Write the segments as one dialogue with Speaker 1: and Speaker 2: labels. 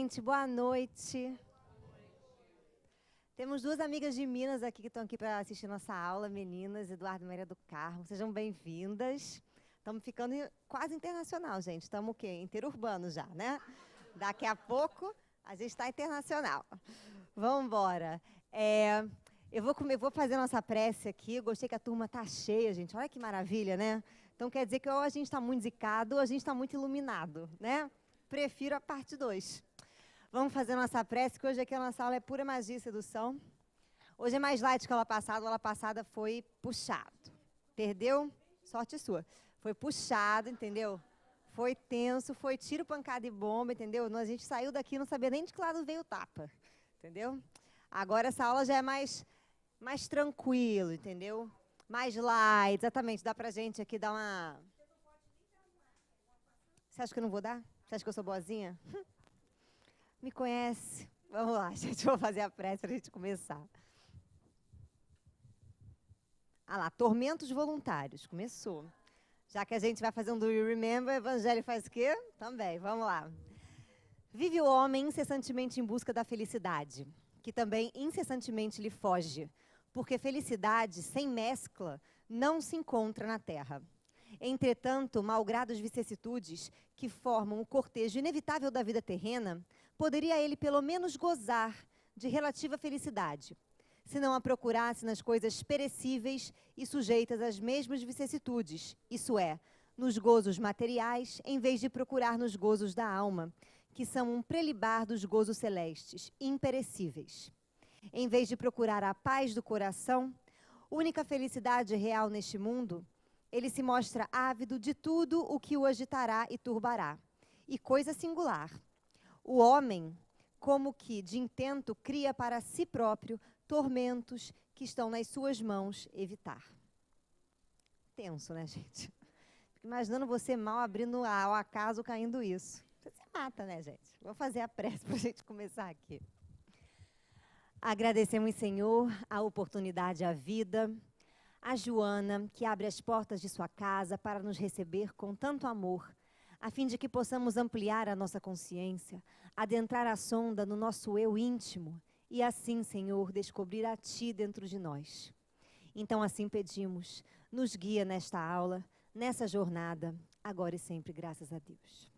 Speaker 1: gente, boa noite. Temos duas amigas de Minas aqui que estão aqui para assistir nossa aula, meninas, Eduardo e Maria do Carmo. Sejam bem-vindas. Estamos ficando quase internacional, gente. Estamos o quê? Interurbano já, né? Daqui a pouco a gente está internacional. Vamos embora. Eu vou fazer nossa prece aqui. Eu gostei que a turma está cheia, gente. Olha que maravilha, né? Então quer dizer que ou a gente está muito zicado ou a gente está muito iluminado, né? Prefiro a parte 2. Vamos fazer nossa prece, que hoje aqui a nossa aula é pura magia e sedução. Hoje é mais light que a aula passada foi puxado. Perdeu? Sorte sua. Foi puxado, entendeu? Foi tenso, foi tiro, pancada e bomba, entendeu? A gente saiu daqui e não sabia nem de que lado veio o tapa, entendeu? Agora essa aula já é mais tranquilo, entendeu? Mais light, exatamente. Dá pra gente aqui dar uma... Você acha que eu não vou dar? Você acha que eu sou boazinha? Me conhece? Vamos lá, gente. Vou fazer a prece para a gente começar. Ah lá, tormentos voluntários. Começou. Já que a gente vai fazer um Do You Remember, o Evangelho faz o quê? Também, vamos lá. Vive o homem incessantemente em busca da felicidade, que também incessantemente lhe foge, porque felicidade sem mescla não se encontra na terra. Entretanto, malgrado as vicissitudes que formam o cortejo inevitável da vida terrena, poderia ele pelo menos gozar de relativa felicidade, se não a procurasse nas coisas perecíveis e sujeitas às mesmas vicissitudes, isso é, nos gozos materiais, em vez de procurar nos gozos da alma, que são um prelibar dos gozos celestes, imperecíveis. Em vez de procurar a paz do coração, única felicidade real neste mundo, ele se mostra ávido de tudo o que o agitará e turbará. E coisa singular, o homem, como que de intento, cria para si próprio tormentos que estão nas suas mãos evitar. Tenso, né, gente? Fico imaginando você mal abrindo ao acaso caindo isso. Você se mata, né, gente? Vou fazer a prece para a gente começar aqui. Agradecemos, Senhor, a oportunidade, a vida, a Joana, que abre as portas de sua casa para nos receber com tanto amor, a fim de que possamos ampliar a nossa consciência, adentrar a sonda no nosso eu íntimo e assim, Senhor, descobrir a Ti dentro de nós. Então, assim pedimos, nos guia nesta aula, nessa jornada, agora e sempre, graças a Deus.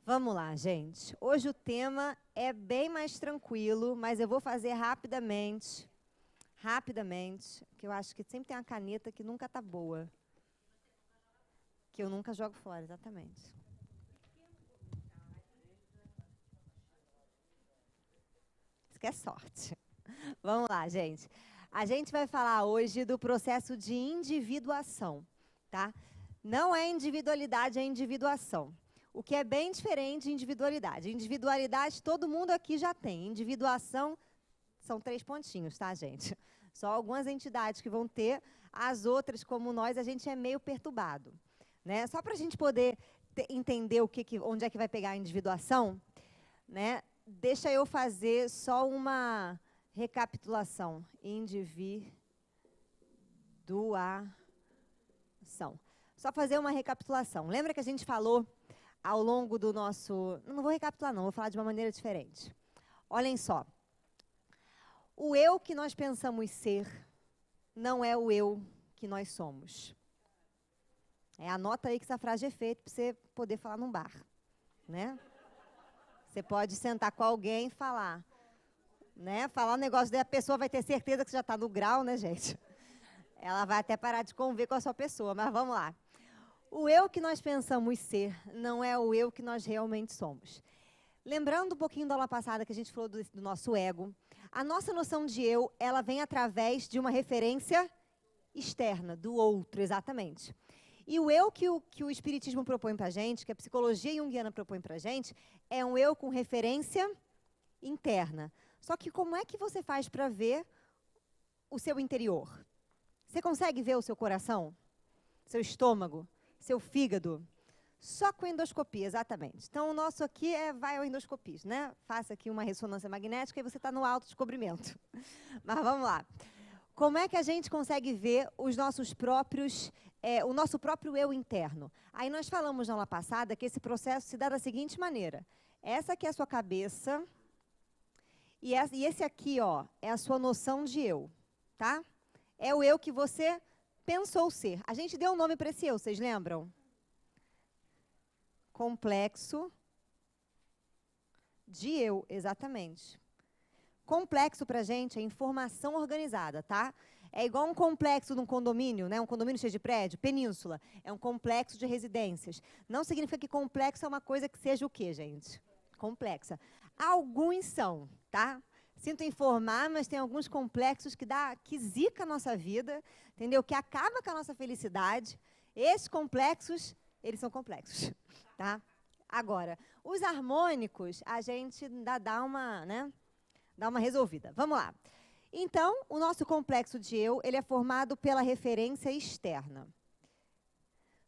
Speaker 1: Vamos lá, gente. Hoje o tema é bem mais tranquilo, mas eu vou fazer rapidamente, que eu acho que sempre tem uma caneta que nunca está boa. Que eu nunca jogo fora, exatamente. Isso que é sorte. Vamos lá, gente. A gente vai falar hoje do processo de individuação, tá? Não é individualidade, é individuação. O que é bem diferente de individualidade. Individualidade todo mundo aqui já tem. Individuação são 3 pontinhos, tá, gente? Só algumas entidades que vão ter, as outras, como nós, a gente é meio perturbado. Né? Só para a gente poder entender onde é que vai pegar a individuação, né? Deixa eu fazer só uma recapitulação. Individuação. Só fazer uma recapitulação. Lembra que a gente falou ao longo do nosso... Não vou recapitular, não. Vou falar de uma maneira diferente. Olhem só. O eu que nós pensamos ser não é o eu que nós somos. Anota aí que essa frase é feita para você poder falar num bar. Né? Você pode sentar com alguém e falar. Né? Falar um negócio daí, a pessoa vai ter certeza que já está no grau, né, gente? Ela vai até parar de conviver com a sua pessoa, mas vamos lá. O eu que nós pensamos ser não é o eu que nós realmente somos. Lembrando um pouquinho da aula passada que a gente falou do nosso ego, a nossa noção de eu, ela vem através de uma referência externa, do outro, exatamente. E o eu que o Espiritismo propõe para a gente, que a psicologia junguiana propõe para a gente, é um eu com referência interna. Só que como é que você faz para ver o seu interior? Você consegue ver o seu coração? Seu estômago? Seu fígado? Só com endoscopia, exatamente. Então, o nosso aqui vai ao endoscopista, né? Faça aqui uma ressonância magnética e você está no autodescobrimento. Mas vamos lá. Como é que a gente consegue ver os nossos próprios, o nosso próprio eu interno? Aí nós falamos na aula passada que esse processo se dá da seguinte maneira. Essa aqui é a sua cabeça. E esse aqui, ó, é a sua noção de eu, tá? É o eu que você pensou ser. A gente deu um nome para esse eu, vocês lembram? Complexo de eu, exatamente. Complexo para a gente é informação organizada, tá? É igual um complexo num condomínio, né? Um condomínio cheio de prédio, península. É um complexo de residências. Não significa que complexo é uma coisa que seja o quê, gente? Complexa. Alguns são, tá? Sinto informar, mas tem alguns complexos que zica a nossa vida, entendeu? Que acaba com a nossa felicidade. Esses complexos, eles são complexos, tá? Agora, os harmônicos, a gente ainda dá uma, né? Dá uma resolvida. Vamos lá. Então, o nosso complexo de eu, ele é formado pela referência externa.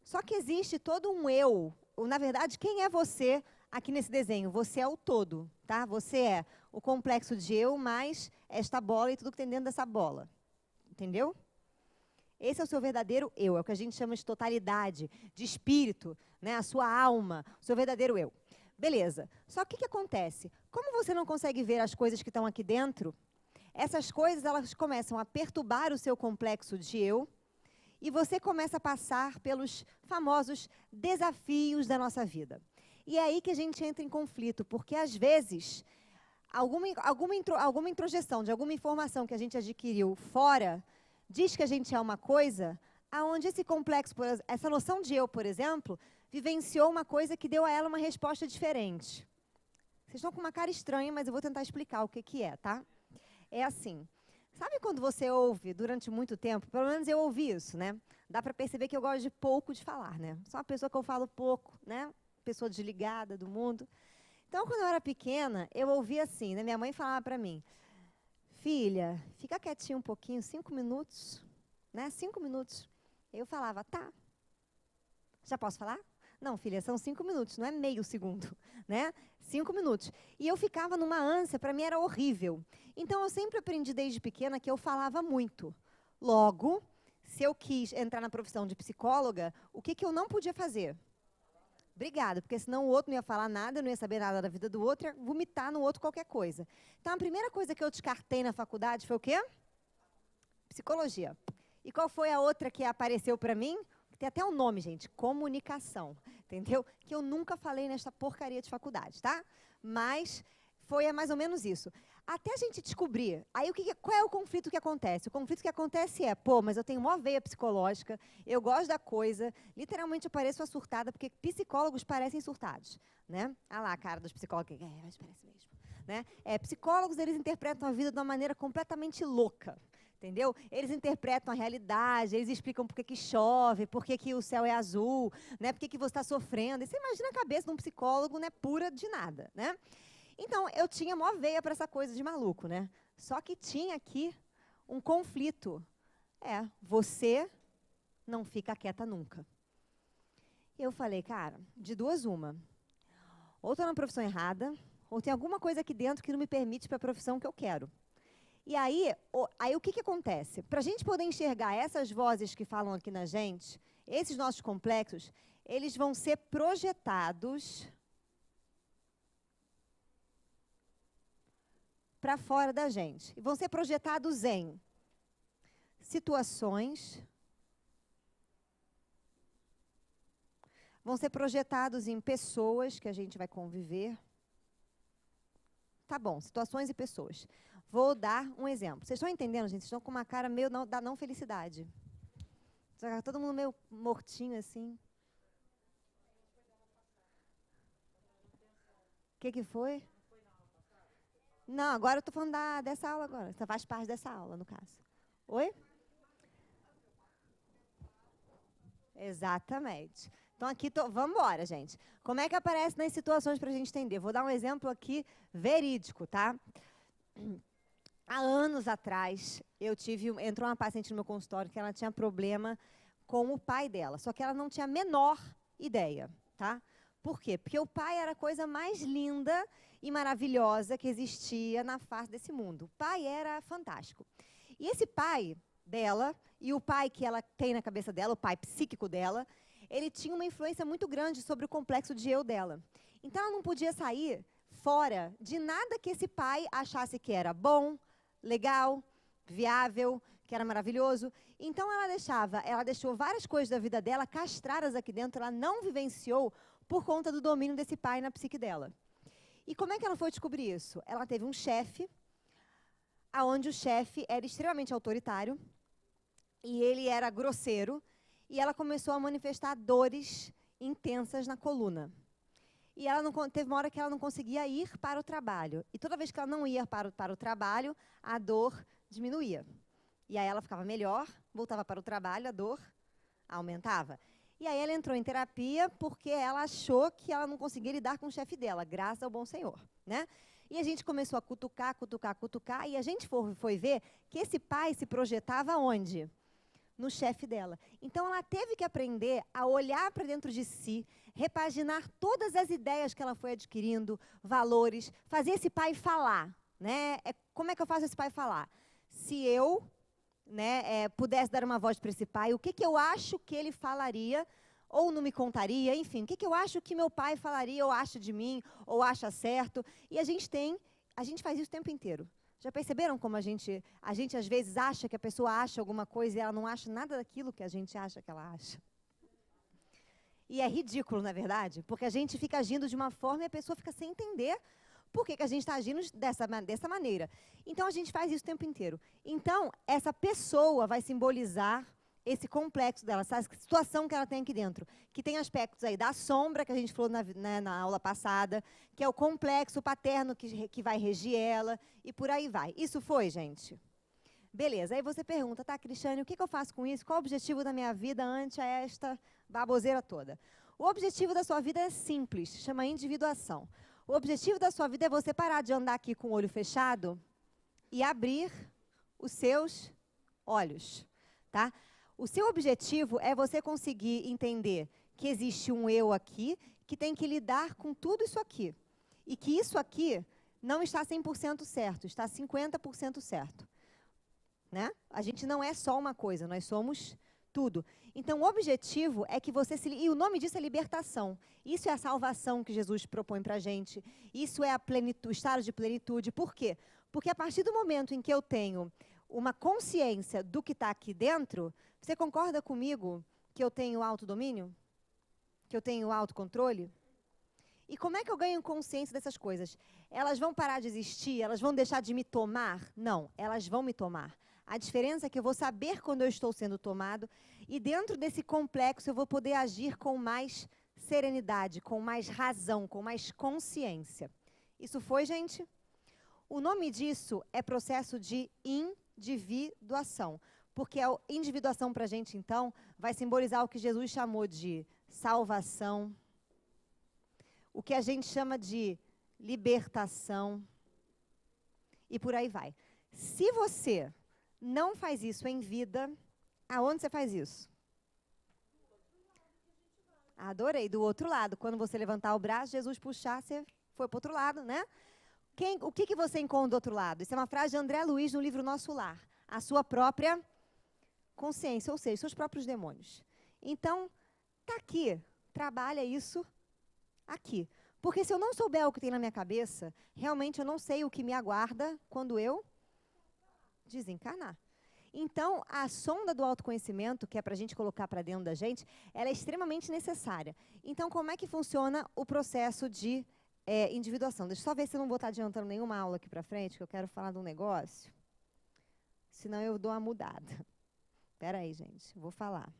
Speaker 1: Só que existe todo um eu. Na verdade, quem é você aqui nesse desenho? Você é o todo, tá? Você é o complexo de eu mais esta bola e tudo que tem dentro dessa bola. Entendeu? Esse é o seu verdadeiro eu, é o que a gente chama de totalidade, de espírito, né? A sua alma, o seu verdadeiro eu. Beleza. Só que o que acontece? Como você não consegue ver as coisas que estão aqui dentro, essas coisas elas começam a perturbar o seu complexo de eu e você começa a passar pelos famosos desafios da nossa vida. E é aí que a gente entra em conflito, porque às vezes alguma introjeção de alguma informação que a gente adquiriu fora diz que a gente é uma coisa, aonde esse complexo, essa noção de eu, por exemplo, vivenciou uma coisa que deu a ela uma resposta diferente. Vocês estão com uma cara estranha, mas eu vou tentar explicar o que é, tá? É assim, sabe quando você ouve durante muito tempo, pelo menos eu ouvi isso, né? Dá para perceber que eu gosto de pouco de falar, né? Sou uma pessoa que eu falo pouco, né? Pessoa desligada do mundo. Então, quando eu era pequena, eu ouvia assim, né? Minha mãe falava para mim, filha, fica quietinha um pouquinho, 5 minutos, né? 5 minutos. Eu falava, tá. Já posso falar? Não, filha, são 5 minutos, não é meio segundo, né? 5 minutos. E eu ficava numa ânsia, para mim era horrível. Então, eu sempre aprendi desde pequena que eu falava muito. Logo, se eu quis entrar na profissão de psicóloga, o que eu não podia fazer? Obrigada, porque senão o outro não ia falar nada, eu não ia saber nada da vida do outro, ia vomitar no outro qualquer coisa. Então, a primeira coisa que eu descartei na faculdade foi o quê? Psicologia. E qual foi a outra que apareceu para mim? Tem até um nome, gente, comunicação, entendeu? Que eu nunca falei nesta porcaria de faculdade, tá? Mas foi mais ou menos isso. Até a gente descobrir, aí qual é o conflito que acontece? O conflito que acontece é, pô, mas eu tenho uma veia psicológica, eu gosto da coisa, literalmente eu pareço uma surtada, porque psicólogos parecem surtados, né? Ah lá, a cara dos psicólogos, mas parece mesmo, né? Psicólogos, eles interpretam a vida de uma maneira completamente louca. Entendeu? Eles interpretam a realidade, eles explicam por que chove, por que o céu é azul, né? Por que você está sofrendo. E você imagina a cabeça de um psicólogo, né, pura de nada, né? Então, eu tinha mó veia para essa coisa de maluco, né? Só que tinha aqui um conflito. Você não fica quieta nunca. E eu falei, cara, de duas uma. Ou estou na profissão errada, ou tem alguma coisa aqui dentro que não me permite para a profissão que eu quero. E aí o que acontece? Para a gente poder enxergar essas vozes que falam aqui na gente, esses nossos complexos, eles vão ser projetados para fora da gente. E vão ser projetados em situações, vão ser projetados em pessoas que a gente vai conviver. Tá bom, situações e pessoas. Vou dar um exemplo. Vocês estão entendendo, gente? Vocês estão com uma cara meio da não felicidade. Todo mundo meio mortinho, assim. O que foi? Não, agora eu estou falando dessa aula agora. Você faz parte dessa aula, no caso. Oi? Exatamente. Então, aqui, vamos embora, gente. Como é que aparece nas situações para a gente entender? Vou dar um exemplo aqui verídico, tá? Há anos atrás, entrou uma paciente no meu consultório que ela tinha problema com o pai dela, só que ela não tinha a menor ideia, tá? Por quê? Porque o pai era a coisa mais linda e maravilhosa que existia na face desse mundo. O pai era fantástico. E esse pai dela, e o pai que ela tem na cabeça dela, o pai psíquico dela, ele tinha uma influência muito grande sobre o complexo de eu dela. Então, ela não podia sair fora de nada que esse pai achasse que era bom, legal, viável, que era maravilhoso. Então ela deixou várias coisas da vida dela castradas aqui dentro, ela não vivenciou por conta do domínio desse pai na psique dela. E como é que ela foi descobrir isso? Ela teve um chefe, onde o chefe era extremamente autoritário, e ele era grosseiro, e ela começou a manifestar dores intensas na coluna. E ela teve uma hora que ela não conseguia ir para o trabalho. E toda vez que ela não ia para o trabalho, a dor diminuía. E aí ela ficava melhor, voltava para o trabalho, a dor aumentava. E aí ela entrou em terapia porque ela achou que ela não conseguia lidar com o chefe dela, graças ao bom Senhor, né? E a gente começou a cutucar, e a gente foi ver que esse pai se projetava onde? No chefe dela. Então, ela teve que aprender a olhar para dentro de si, repaginar todas as ideias que ela foi adquirindo, valores, fazer esse pai falar, né? Como é que eu faço esse pai falar? Se eu, né, pudesse dar uma voz para esse pai, o que eu acho que ele falaria, ou não me contaria, enfim, o que eu acho que meu pai falaria, ou acha de mim, ou acha certo. E a gente faz isso o tempo inteiro. Já perceberam como a gente às vezes acha que a pessoa acha alguma coisa e ela não acha nada daquilo que a gente acha que ela acha? E é ridículo, não é verdade? Porque a gente fica agindo de uma forma e a pessoa fica sem entender por que a gente está agindo dessa maneira. Então, a gente faz isso o tempo inteiro. Então, essa pessoa vai simbolizar esse complexo dela, essa situação que ela tem aqui dentro, que tem aspectos aí da sombra, que a gente falou na aula passada, que é o complexo paterno que vai regir ela, e por aí vai. Isso foi, gente? Beleza, aí você pergunta, tá, Cristiane, o que eu faço com isso? Qual o objetivo da minha vida ante esta baboseira toda? O objetivo da sua vida é simples, chama individuação. O objetivo da sua vida é você parar de andar aqui com o olho fechado e abrir os seus olhos, tá? O seu objetivo é você conseguir entender que existe um eu aqui que tem que lidar com tudo isso aqui. E que isso aqui não está 100% certo, está 50% certo. Né? A gente não é só uma coisa, nós somos tudo. Então, o objetivo é que você se... E o nome disso é libertação. Isso é a salvação que Jesus propõe para a gente. Isso é o estado de plenitude. Por quê? Porque a partir do momento em que eu tenho uma consciência do que está aqui dentro, você concorda comigo que eu tenho autodomínio? Que eu tenho autocontrole? E como é que eu ganho consciência dessas coisas? Elas vão parar de existir? Elas vão deixar de me tomar? Não, elas vão me tomar. A diferença é que eu vou saber quando eu estou sendo tomado e dentro desse complexo eu vou poder agir com mais serenidade, com mais razão, com mais consciência. Isso foi, gente? O nome disso é processo de individuação. Porque a individuação para a gente, então, vai simbolizar o que Jesus chamou de salvação, o que a gente chama de libertação, e por aí vai. Se você não faz isso em vida, aonde você faz isso? Adorei, do outro lado. Quando você levantar o braço, Jesus puxar, você foi para o outro lado, né? O que você encontra do outro lado? Isso é uma frase de André Luiz no livro Nosso Lar. A sua própria consciência, ou seja, seus próprios demônios. Então, tá aqui, trabalha isso aqui. Porque se eu não souber o que tem na minha cabeça, realmente eu não sei o que me aguarda quando eu desencarnar. Então, a sonda do autoconhecimento, que é para a gente colocar para dentro da gente, ela é extremamente necessária. Então, como é que funciona o processo de individuação? Deixa eu só ver se eu não vou estar adiantando nenhuma aula aqui para frente, que eu quero falar de um negócio. Senão eu dou uma mudada. Espera aí, gente, vou falar.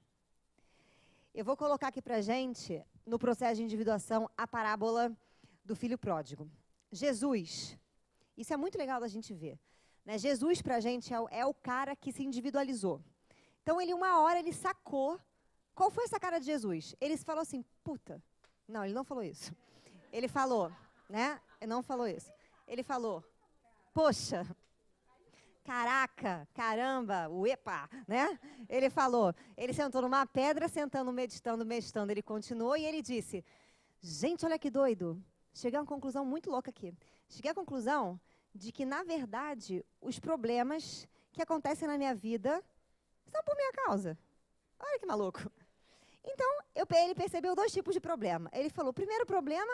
Speaker 1: Eu vou colocar aqui para a gente, no processo de individuação, a parábola do filho pródigo. Jesus, isso é muito legal da gente ver. Né? Jesus, para a gente, é o cara que se individualizou. Então, uma hora, ele sacou. Qual foi essa cara de Jesus? Ele falou assim, puta. Não, ele não falou isso. Ele falou, né? Ele não falou isso. Ele falou, poxa, caraca, caramba, uepa, né? Ele falou, ele sentou numa pedra, sentando, meditando, ele continuou e ele disse, gente, olha que doido. Cheguei a uma conclusão muito louca aqui. Cheguei à conclusão de que, na verdade, os problemas que acontecem na minha vida são por minha causa. Olha que maluco. Então, ele percebeu 2 tipos de problema. Ele falou, o primeiro problema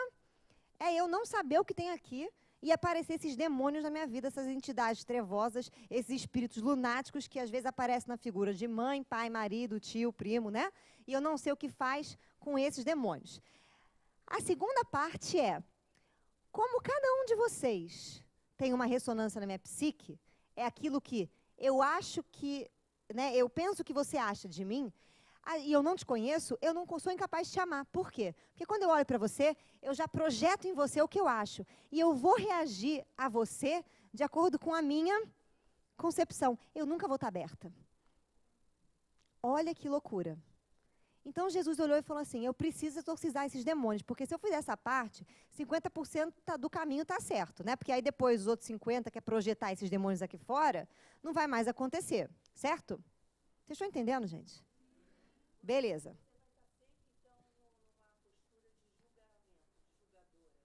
Speaker 1: é eu não saber o que tem aqui e aparecer esses demônios na minha vida, essas entidades trevosas, esses espíritos lunáticos que às vezes aparecem na figura de mãe, pai, marido, tio, primo, né? E eu não sei o que faz com esses demônios. A segunda parte é, como cada um de vocês tem uma ressonância na minha psique, é aquilo que eu acho que, né, eu penso que você acha de mim, e eu não te conheço, eu não sou incapaz de te amar. Por quê? Porque quando eu olho para você, eu já projeto em você o que eu acho. E eu vou reagir a você de acordo com a minha concepção. Eu nunca vou estar aberta. Olha que loucura. Então Jesus olhou e falou assim, eu preciso exorcizar esses demônios, porque se eu fizer essa parte, 50% do caminho está certo, né? Porque aí depois os outros 50%, que é projetar esses demônios aqui fora, não vai mais acontecer, certo? Vocês estão entendendo, gente? Beleza.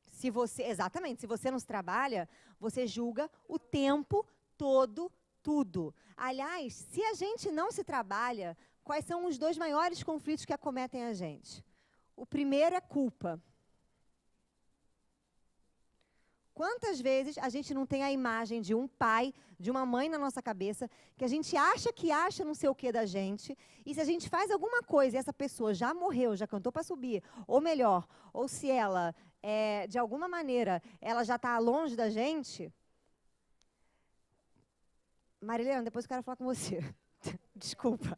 Speaker 1: Se você, exatamente, se você não se trabalha, você julga o tempo todo, tudo. Aliás, se a gente não se trabalha, quais são os 2 maiores conflitos que acometem a gente? O primeiro é culpa. Quantas vezes a gente não tem a imagem de um pai, de uma mãe na nossa cabeça, que a gente acha não sei o que da gente, e se a gente faz alguma coisa e essa pessoa já morreu, já cantou para subir, ou melhor, ou se ela, de alguma maneira, ela já está longe da gente... Marilena, depois eu quero falar com você. Desculpa.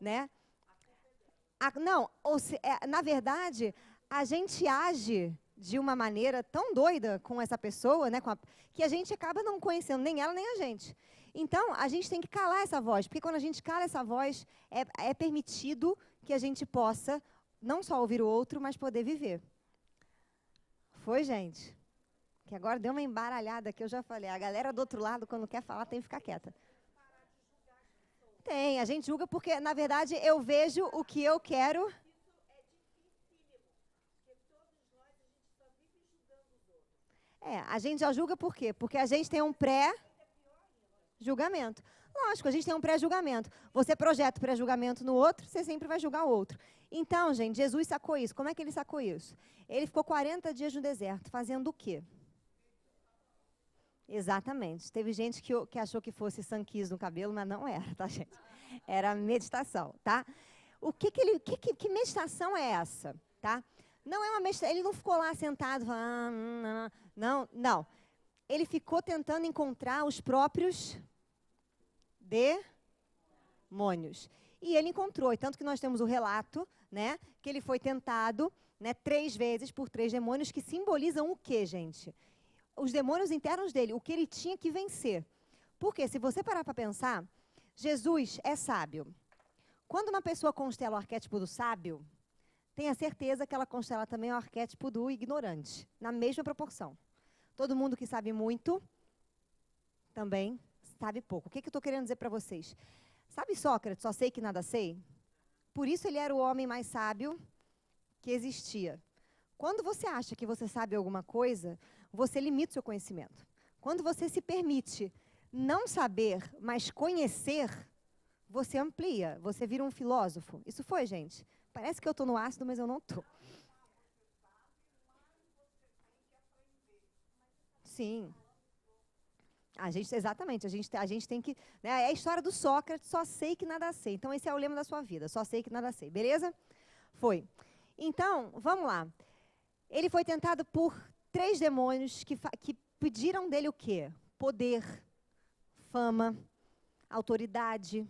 Speaker 1: Né? Não, na verdade, a gente age de uma maneira tão doida com essa pessoa, né, que a gente acaba não conhecendo nem ela nem a gente. Então, a gente tem que calar essa voz, porque quando a gente cala essa voz, é permitido que a gente possa não só ouvir o outro, mas poder viver. Foi, gente? Que agora deu uma embaralhada que eu já falei. A galera do outro lado, quando quer falar, tem que ficar quieta. Tem, a gente julga porque, na verdade, eu vejo o que eu quero. A gente já julga por quê? Porque a gente tem um pré-julgamento. Lógico, a gente tem um pré-julgamento. Você projeta o pré-julgamento no outro, você sempre vai julgar o outro. Então, gente, Jesus sacou isso. Como é que ele sacou isso? Ele ficou 40 dias no deserto, fazendo o quê? Exatamente. Teve gente que achou que fosse sanquis no cabelo, mas não era, tá, gente? Era meditação, tá? Que meditação é essa, tá? Não é uma meditação, ele não ficou lá sentado, não. Ele ficou tentando encontrar os próprios demônios. E ele encontrou, e tanto que nós temos o relato, né, que ele foi tentado, né, 3 vezes por 3 demônios que simbolizam o quê, gente? Os demônios internos dele, o que ele tinha que vencer. Porque, se você parar para pensar, Jesus é sábio. Quando uma pessoa constela o arquétipo do sábio, tenha certeza que ela constela também o arquétipo do ignorante, na mesma proporção. Todo mundo que sabe muito, também sabe pouco. O que eu estou querendo dizer para vocês? Sabe Sócrates, só sei que nada sei? Por isso ele era o homem mais sábio que existia. Quando você acha que você sabe alguma coisa, você limita o seu conhecimento. Quando você se permite não saber, mas conhecer, você amplia, você vira um filósofo. Isso foi, gente? Parece que eu estou no ácido, mas eu não estou. Sim. Exatamente, a gente tem que... Né, é a história do Sócrates, só sei que nada sei. Então, esse é o lema da sua vida, só sei que nada sei. Beleza? Foi. Então, vamos lá. Ele foi tentado por 3 demônios que pediram dele o quê? Poder, fama, autoridade.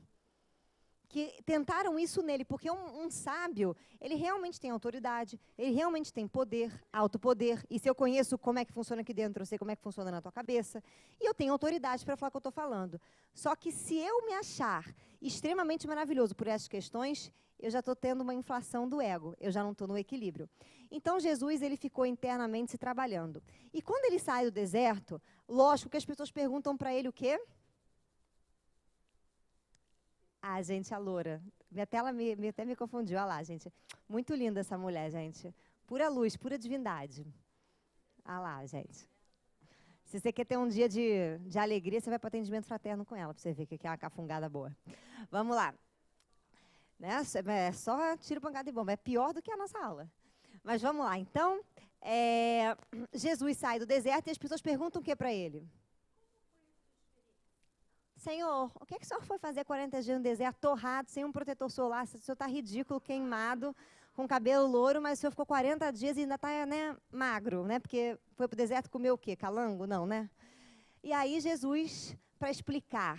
Speaker 1: Que tentaram isso nele, porque um sábio, ele realmente tem autoridade, ele realmente tem poder, autopoder, e se eu conheço como é que funciona aqui dentro, eu sei como é que funciona na tua cabeça, e eu tenho autoridade para falar o que eu estou falando. Só que se eu me achar extremamente maravilhoso por essas questões, eu já estou tendo uma inflação do ego, eu já não estou no equilíbrio. Então, Jesus, ele ficou internamente se trabalhando. E quando ele sai do deserto, lógico que as pessoas perguntam para ele o quê? Ah, gente, a loura. Minha tela até me confundiu. Olha lá, gente. Muito linda essa mulher, gente. Pura luz, pura divindade. Olha lá, gente. Se você quer ter um dia de alegria, você vai para o atendimento fraterno com ela, para você ver que é uma cafungada boa. Vamos lá. Né? É só tiro, pancada e bomba. É pior do que a nossa aula. Mas vamos lá, então, Jesus sai do deserto e as pessoas perguntam o que para ele? Senhor, o que é que o senhor foi fazer 40 dias no deserto, torrado, sem um protetor solar? O senhor está ridículo, queimado, com cabelo louro, mas o senhor ficou 40 dias e ainda está, né, magro, né? Porque foi para o deserto comer o quê? Calango? Não, né? E aí Jesus, para explicar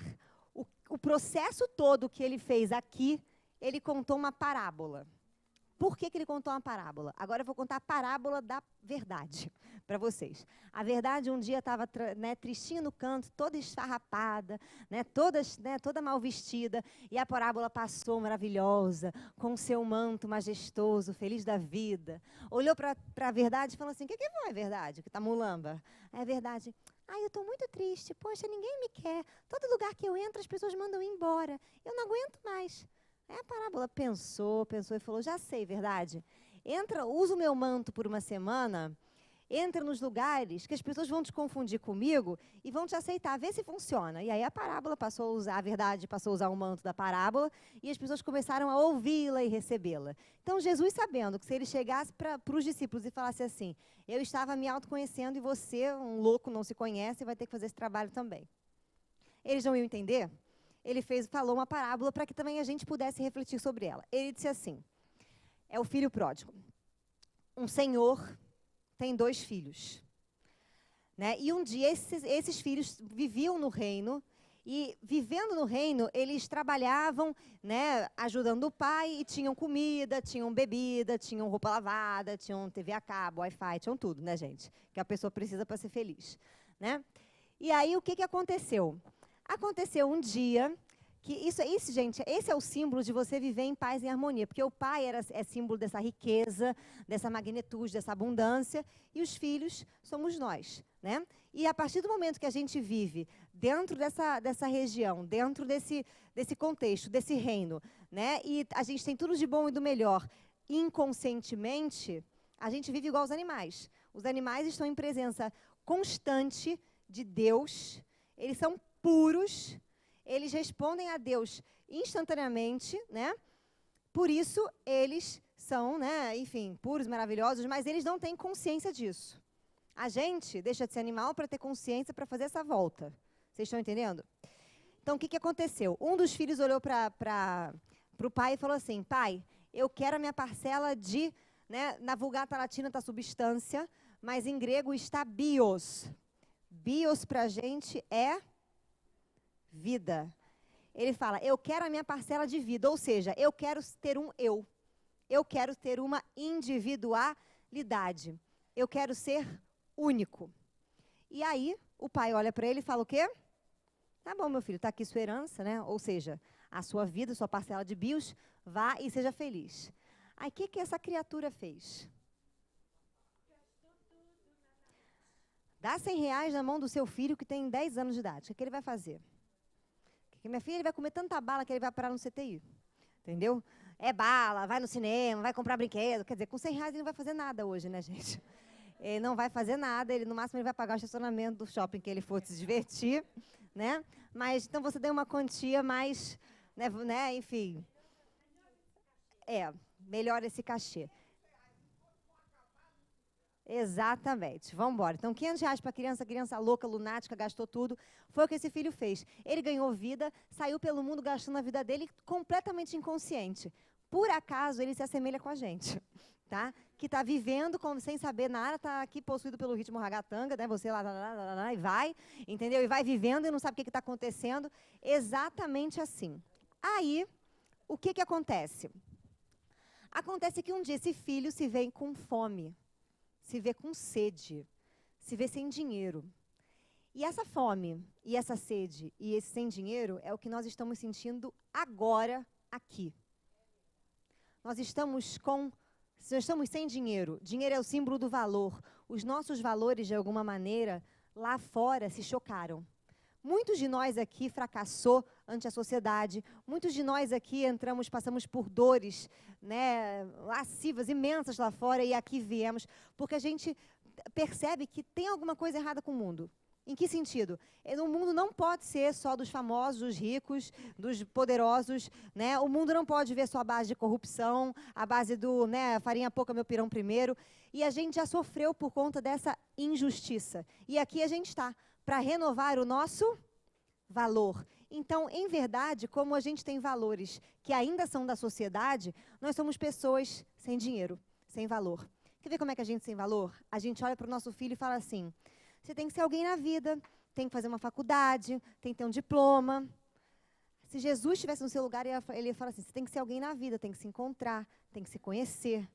Speaker 1: o processo todo que ele fez aqui, ele contou uma parábola. Por que ele contou uma parábola? Agora eu vou contar a parábola da verdade para vocês. A verdade um dia estava tristinha no canto, toda esfarrapada, toda mal vestida, e a parábola passou maravilhosa, com seu manto majestoso, feliz da vida. Olhou para a verdade e falou assim, o que foi a verdade? Que está mulamba. É verdade. Ai, eu estou muito triste, poxa, ninguém me quer. Todo lugar que eu entro, as pessoas mandam ir embora. Eu não aguento mais. A parábola pensou e falou, já sei, verdade. Usa o meu manto por uma semana, entra nos lugares que as pessoas vão te confundir comigo e vão te aceitar, vê se funciona. E aí a parábola passou a usar, a verdade passou a usar o manto da parábola e as pessoas começaram a ouvi-la e recebê-la. Então Jesus, sabendo que se ele chegasse para os discípulos e falasse assim, eu estava me autoconhecendo e você, um louco, não se conhece, vai ter que fazer esse trabalho também. Eles não iam entender? Ele falou uma parábola para que também a gente pudesse refletir sobre ela. Ele disse assim, é o filho pródigo. Um senhor tem 2 filhos. Né? E um dia esses filhos viviam no reino, e vivendo no reino, eles trabalhavam, né, ajudando o pai, e tinham comida, tinham bebida, tinham roupa lavada, tinham TV a cabo, Wi-Fi, tinham tudo, né, gente? Que a pessoa precisa para ser feliz. Né? E aí, o que aconteceu? Aconteceu um dia que isso, gente, esse é o símbolo de você viver em paz e harmonia, porque o pai é símbolo dessa riqueza, dessa magnitude, dessa abundância, e os filhos somos nós, né? E a partir do momento que a gente vive dentro dessa região, dentro desse contexto, desse reino, né? E a gente tem tudo de bom e do melhor, inconscientemente, a gente vive igual aos animais. Os animais estão em presença constante de Deus, eles são puros, eles respondem a Deus instantaneamente, né? Por isso, eles são, né, enfim, puros, maravilhosos, mas eles não têm consciência disso. A gente deixa de ser animal para ter consciência para fazer essa volta. Vocês estão entendendo? Então, o que aconteceu? Um dos filhos olhou para o pai e falou assim, pai, eu quero a minha parcela de, né, na Vulgata Latina está substância, mas em grego está bios. Bios para a gente é vida. Ele fala, eu quero a minha parcela de vida, ou seja, eu quero ter um eu. Eu quero ter uma individualidade. Eu quero ser único. E aí, o pai olha para ele e fala o quê? Tá bom, meu filho, está aqui sua herança, né? Ou seja, a sua vida, sua parcela de bios, vá e seja feliz. Aí, o que essa criatura fez? Dá R$100 na mão do seu filho que tem 10 anos de idade. O que ele vai fazer? Porque minha filha, ele vai comer tanta bala que ele vai parar no CTI. Entendeu? É bala, vai no cinema, vai comprar brinquedo. Quer dizer, com R$100 ele não vai fazer nada hoje, né, gente? Ele não vai fazer nada, no máximo ele vai pagar o estacionamento do shopping que ele for se divertir, né? Mas, então, você deu uma quantia mais, né, enfim. Melhor esse cachê. Exatamente. Vamos embora. Então, R$500 para a criança louca, lunática, gastou tudo. Foi o que esse filho fez. Ele ganhou vida, saiu pelo mundo gastando a vida dele completamente inconsciente. Por acaso, ele se assemelha com a gente, tá? Que está vivendo sem saber nada, está aqui possuído pelo ritmo ragatanga, né? Você lá, e vai, entendeu? E vai vivendo e não sabe o que está acontecendo. Exatamente assim. Aí, o que acontece? Acontece que um dia esse filho se vê com fome, se vê com sede, se vê sem dinheiro. E essa fome, e essa sede, e esse sem dinheiro é o que nós estamos sentindo agora aqui. Nós estamos sem dinheiro. Dinheiro é o símbolo do valor. Os nossos valores, de alguma maneira, lá fora se chocaram. Muitos de nós aqui fracassou ante a sociedade. Muitos de nós aqui passamos por dores, né, lascivas, imensas lá fora, e aqui viemos, porque a gente percebe que tem alguma coisa errada com o mundo. Em que sentido? O mundo não pode ser só dos famosos, dos ricos, dos poderosos, né? O mundo não pode ver só a base de corrupção, a base do, né, farinha pouca, meu pirão primeiro. E a gente já sofreu por conta dessa injustiça. E aqui a gente está, para renovar o nosso valor. Então, em verdade, como a gente tem valores que ainda são da sociedade, nós somos pessoas sem dinheiro, sem valor. Quer ver como é que a gente tem valor? A gente olha para o nosso filho e fala assim: você tem que ser alguém na vida, tem que fazer uma faculdade, tem que ter um diploma. Se Jesus estivesse no seu lugar, ele ia falar assim: você tem que ser alguém na vida, tem que se encontrar, tem que se conhecer.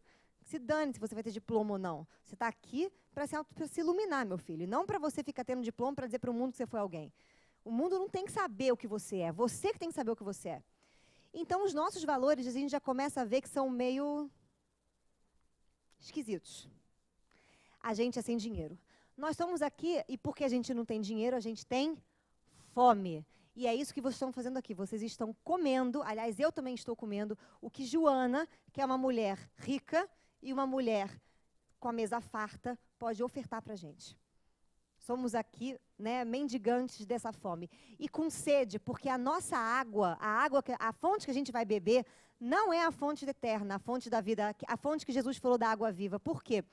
Speaker 1: Se dane se você vai ter diploma ou não. Você está aqui para se iluminar, meu filho, e não para você ficar tendo diploma para dizer para o mundo que você foi alguém. O mundo não tem que saber o que você que tem que saber o que você é. Então, os nossos valores, a gente já começa a ver que são meio esquisitos. A gente é sem dinheiro. Nós estamos aqui e porque a gente não tem dinheiro, a gente tem fome. E é isso que vocês estão fazendo aqui. Vocês estão comendo, aliás, eu também estou comendo, o que Joana, que é uma mulher rica e uma mulher com a mesa farta, pode ofertar para a gente. Somos aqui, né, mendigantes dessa fome. E com sede, porque a nossa água, a fonte que a gente vai beber, não é a fonte eterna, a fonte da vida, a fonte que Jesus falou da água viva. Por quê?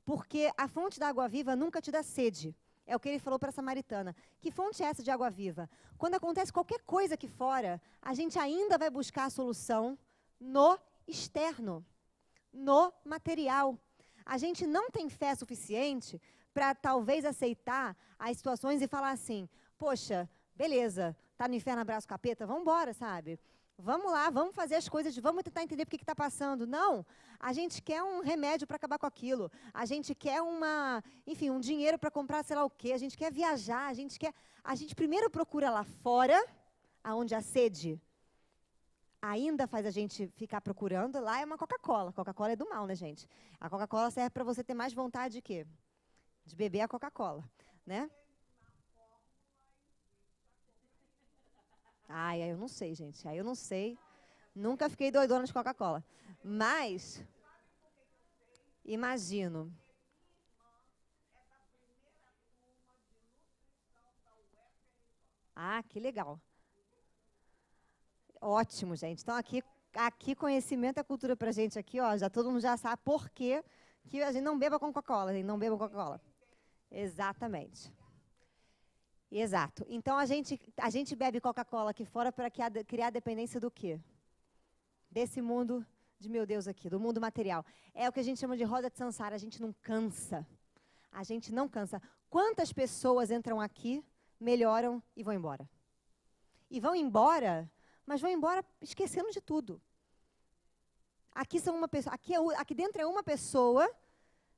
Speaker 1: Porque a fonte da água viva nunca te dá sede. É o que ele falou para a samaritana. Que fonte é essa de água viva? Quando acontece qualquer coisa aqui fora, a gente ainda vai buscar a solução no externo, no material. A gente não tem fé suficiente para talvez aceitar as situações e falar assim: poxa, beleza, tá no inferno, abraço capeta, vamos embora, sabe? Vamos lá, vamos fazer as coisas, vamos tentar entender por que está passando. Não, a gente quer um remédio para acabar com aquilo. A gente quer um dinheiro para comprar sei lá o quê. A gente quer viajar, a gente primeiro procura lá fora, aonde a sede ainda faz a gente ficar procurando. Lá é uma Coca-Cola. Coca-Cola é do mal, né, gente? A Coca-Cola serve para você ter mais vontade de quê? De beber a Coca-Cola, né? Ai, eu não sei, gente. Aí eu não sei. Nunca fiquei doidona de Coca-Cola. Mas, imagino. Ah, que legal. Ótimo, gente. Então, aqui conhecimento é cultura pra gente aqui, ó. Já todo mundo já sabe por quê que a gente não beba Coca-Cola, a gente não beba Coca-Cola. Exatamente. Exato. Então, a gente bebe Coca-Cola aqui fora para criar dependência do quê? Desse mundo de, meu Deus, aqui, do mundo material. É o que a gente chama de roda de samsara. A gente não cansa. A gente não cansa. Quantas pessoas entram aqui, melhoram e vão embora? E vão embora, mas vão embora esquecendo de tudo. Aqui são uma pessoa, aqui dentro é uma pessoa,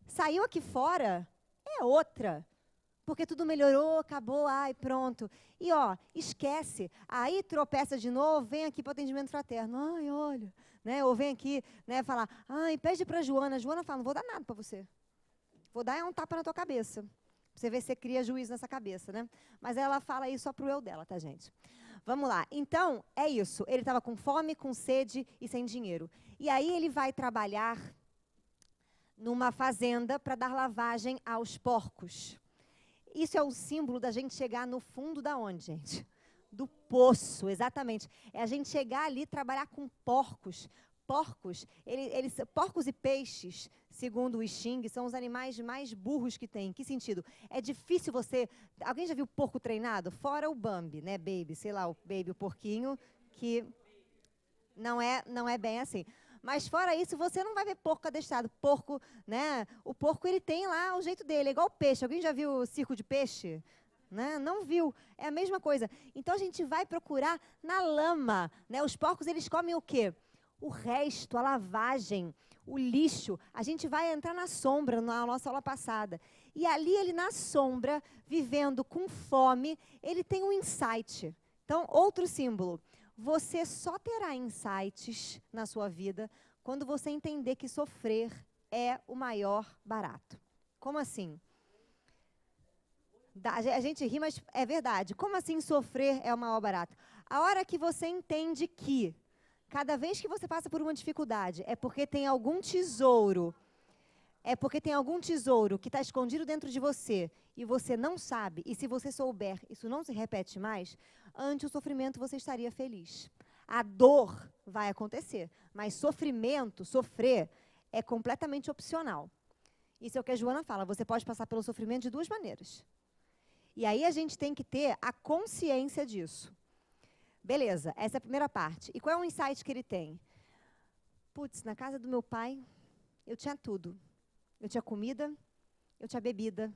Speaker 1: saiu aqui fora, é outra. Porque tudo melhorou, acabou, ai, pronto. E, ó, esquece. Aí tropeça de novo, vem aqui para o atendimento fraterno. Ai, olha. Né? Ou vem aqui, né, falar, ai, pede para a Joana. A Joana fala, não vou dar nada para você. Vou dar um tapa na tua cabeça. Pra você ver se você cria juízo nessa cabeça, né? Mas ela fala isso só pro eu dela, tá, gente? Vamos lá. Então, é isso. Ele estava com fome, com sede e sem dinheiro. E aí ele vai trabalhar numa fazenda para dar lavagem aos porcos. Isso é o símbolo da gente chegar no fundo da onde, gente? Do poço, exatamente. É a gente chegar ali e trabalhar com porcos. Porcos, porcos e peixes, segundo o I Ching, são os animais mais burros que tem. Em que sentido? É difícil você... Alguém já viu porco treinado? Fora o Bambi, né, Baby? Sei lá, o Baby, o porquinho, que não é bem assim. Mas fora isso, você não vai ver porco adestrado. Porco, né? O porco, ele tem lá o jeito dele, é igual o peixe. Alguém já viu o circo de peixe? Né? Não viu. É a mesma coisa. Então, a gente vai procurar na lama. Né? Os porcos, eles comem o quê? O resto, a lavagem, o lixo. A gente vai entrar na sombra, na nossa aula passada. E ali, ele na sombra, vivendo com fome, ele tem um insight. Então, outro símbolo. Você só terá insights na sua vida quando você entender que sofrer é o maior barato. Como assim? A gente ri, mas é verdade. Como assim sofrer é o maior barato? A hora que você entende que cada vez que você passa por uma dificuldade é porque tem algum tesouro é porque tem algum tesouro que está escondido dentro de você e você não sabe, e se você souber, isso não se repete mais, ante o sofrimento você estaria feliz. A dor vai acontecer, mas sofrer, é completamente opcional. Isso é o que a Joana fala, você pode passar pelo sofrimento de duas maneiras. E aí a gente tem que ter a consciência disso. Beleza, essa é a primeira parte. E qual é o insight que ele tem? Putz, na casa do meu pai, eu tinha tudo. Eu tinha comida, eu tinha bebida,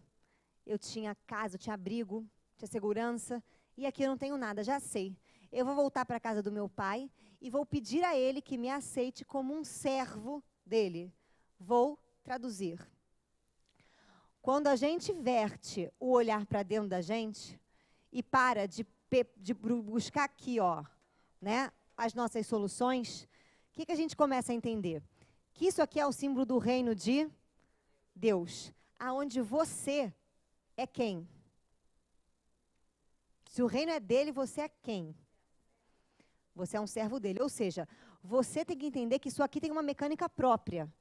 Speaker 1: eu tinha casa, eu tinha abrigo, tinha segurança. E aqui eu não tenho nada, já sei. Eu vou voltar para a casa do meu pai e vou pedir a ele que me aceite como um servo dele. Vou traduzir. Quando a gente verte o olhar para dentro da gente e para de buscar aqui, né, as nossas soluções, o que a gente começa a entender? Que isso aqui é o símbolo do reino de Deus, aonde você é quem? Se o reino é dele, você é quem? Você é um servo dele. Ou seja, você tem que entender que isso aqui tem uma mecânica própria.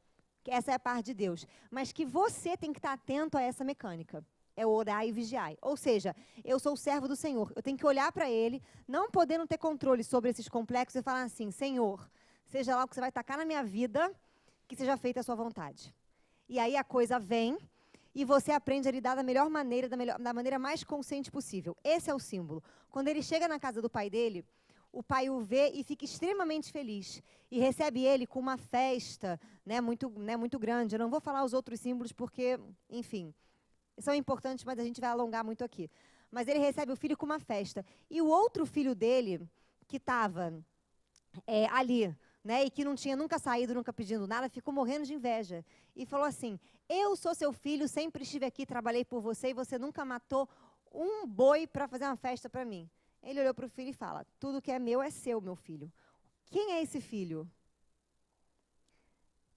Speaker 1: Que essa é a parte de Deus. Mas que você tem que estar atento a essa mecânica. É orar e vigiar. Ou seja, eu sou o servo do Senhor. Eu tenho que olhar para Ele, não podendo ter controle sobre esses complexos e falar assim, Senhor, seja lá o que você vai tacar na minha vida, que seja feita a sua vontade. E aí a coisa vem e você aprende a lidar da melhor maneira, da maneira mais consciente possível. Esse é o símbolo. Quando ele chega na casa do pai dele, o pai o vê e fica extremamente feliz. E recebe ele com uma festa, muito grande. Eu não vou falar os outros símbolos porque, enfim, são importantes, mas a gente vai alongar muito aqui. Mas ele recebe o filho com uma festa. E o outro filho dele, que estava ali, né, e que não tinha nunca saído, nunca pedindo nada, ficou morrendo de inveja. E falou assim, eu sou seu filho, sempre estive aqui, trabalhei por você, e você nunca matou um boi para fazer uma festa para mim. Ele olhou para o filho e fala, tudo que é meu é seu, meu filho. Quem é esse filho?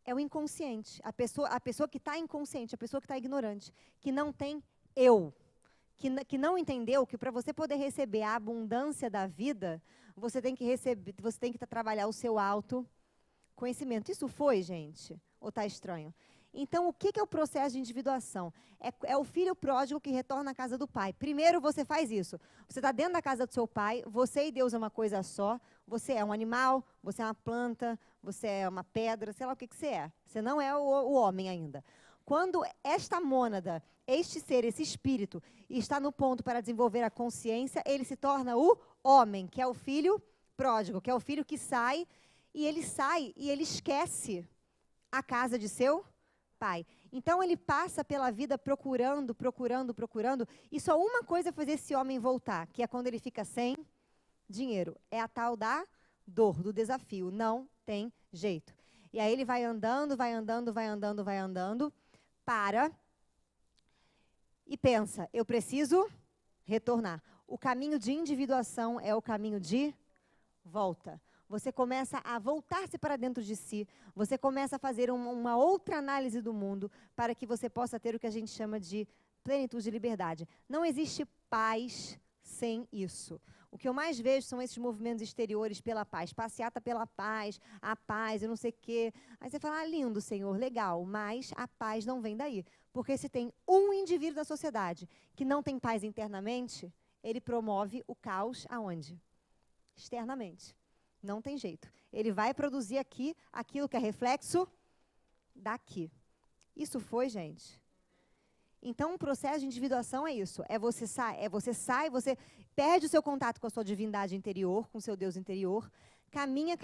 Speaker 1: É o inconsciente, a pessoa que está inconsciente, a pessoa que está ignorante, que não tem eu, que não entendeu que para você poder receber a abundância da vida, você tem que trabalhar o seu autoconhecimento. Isso foi, gente? Ou está estranho? Então, o que é o processo de individuação? É o filho pródigo que retorna à casa do pai. Primeiro, você faz isso. Você está dentro da casa do seu pai, você e Deus é uma coisa só. Você é um animal, você é uma planta, você é uma pedra, sei lá o que você é. Você não é o homem ainda. Quando esta mônada, este ser, esse espírito, está no ponto para desenvolver a consciência, ele se torna o homem, que é o filho pródigo, que é o filho que sai e ele esquece a casa de seu pai. Então ele passa pela vida procurando, e só uma coisa faz esse homem voltar, que é quando ele fica sem dinheiro. É a tal da dor, do desafio. Não tem jeito. E aí ele vai andando, para e pensa, eu preciso retornar. O caminho de individuação é o caminho de volta. Você começa a voltar-se para dentro de si, você começa a fazer uma outra análise do mundo para que você possa ter o que a gente chama de plenitude de liberdade. Não existe paz sem isso. O que eu mais vejo são esses movimentos exteriores pela paz, passeata pela paz, a paz, eu não sei o quê. Aí você fala, lindo, Senhor, legal, mas a paz não vem daí. Porque se tem um indivíduo da sociedade que não tem paz internamente, ele promove o caos aonde? Externamente. Não tem jeito. Ele vai produzir aqui aquilo que é reflexo daqui. Isso foi, gente? Então, o processo de individuação é isso. Você perde o seu contato com a sua divindade interior, com o seu Deus interior, caminha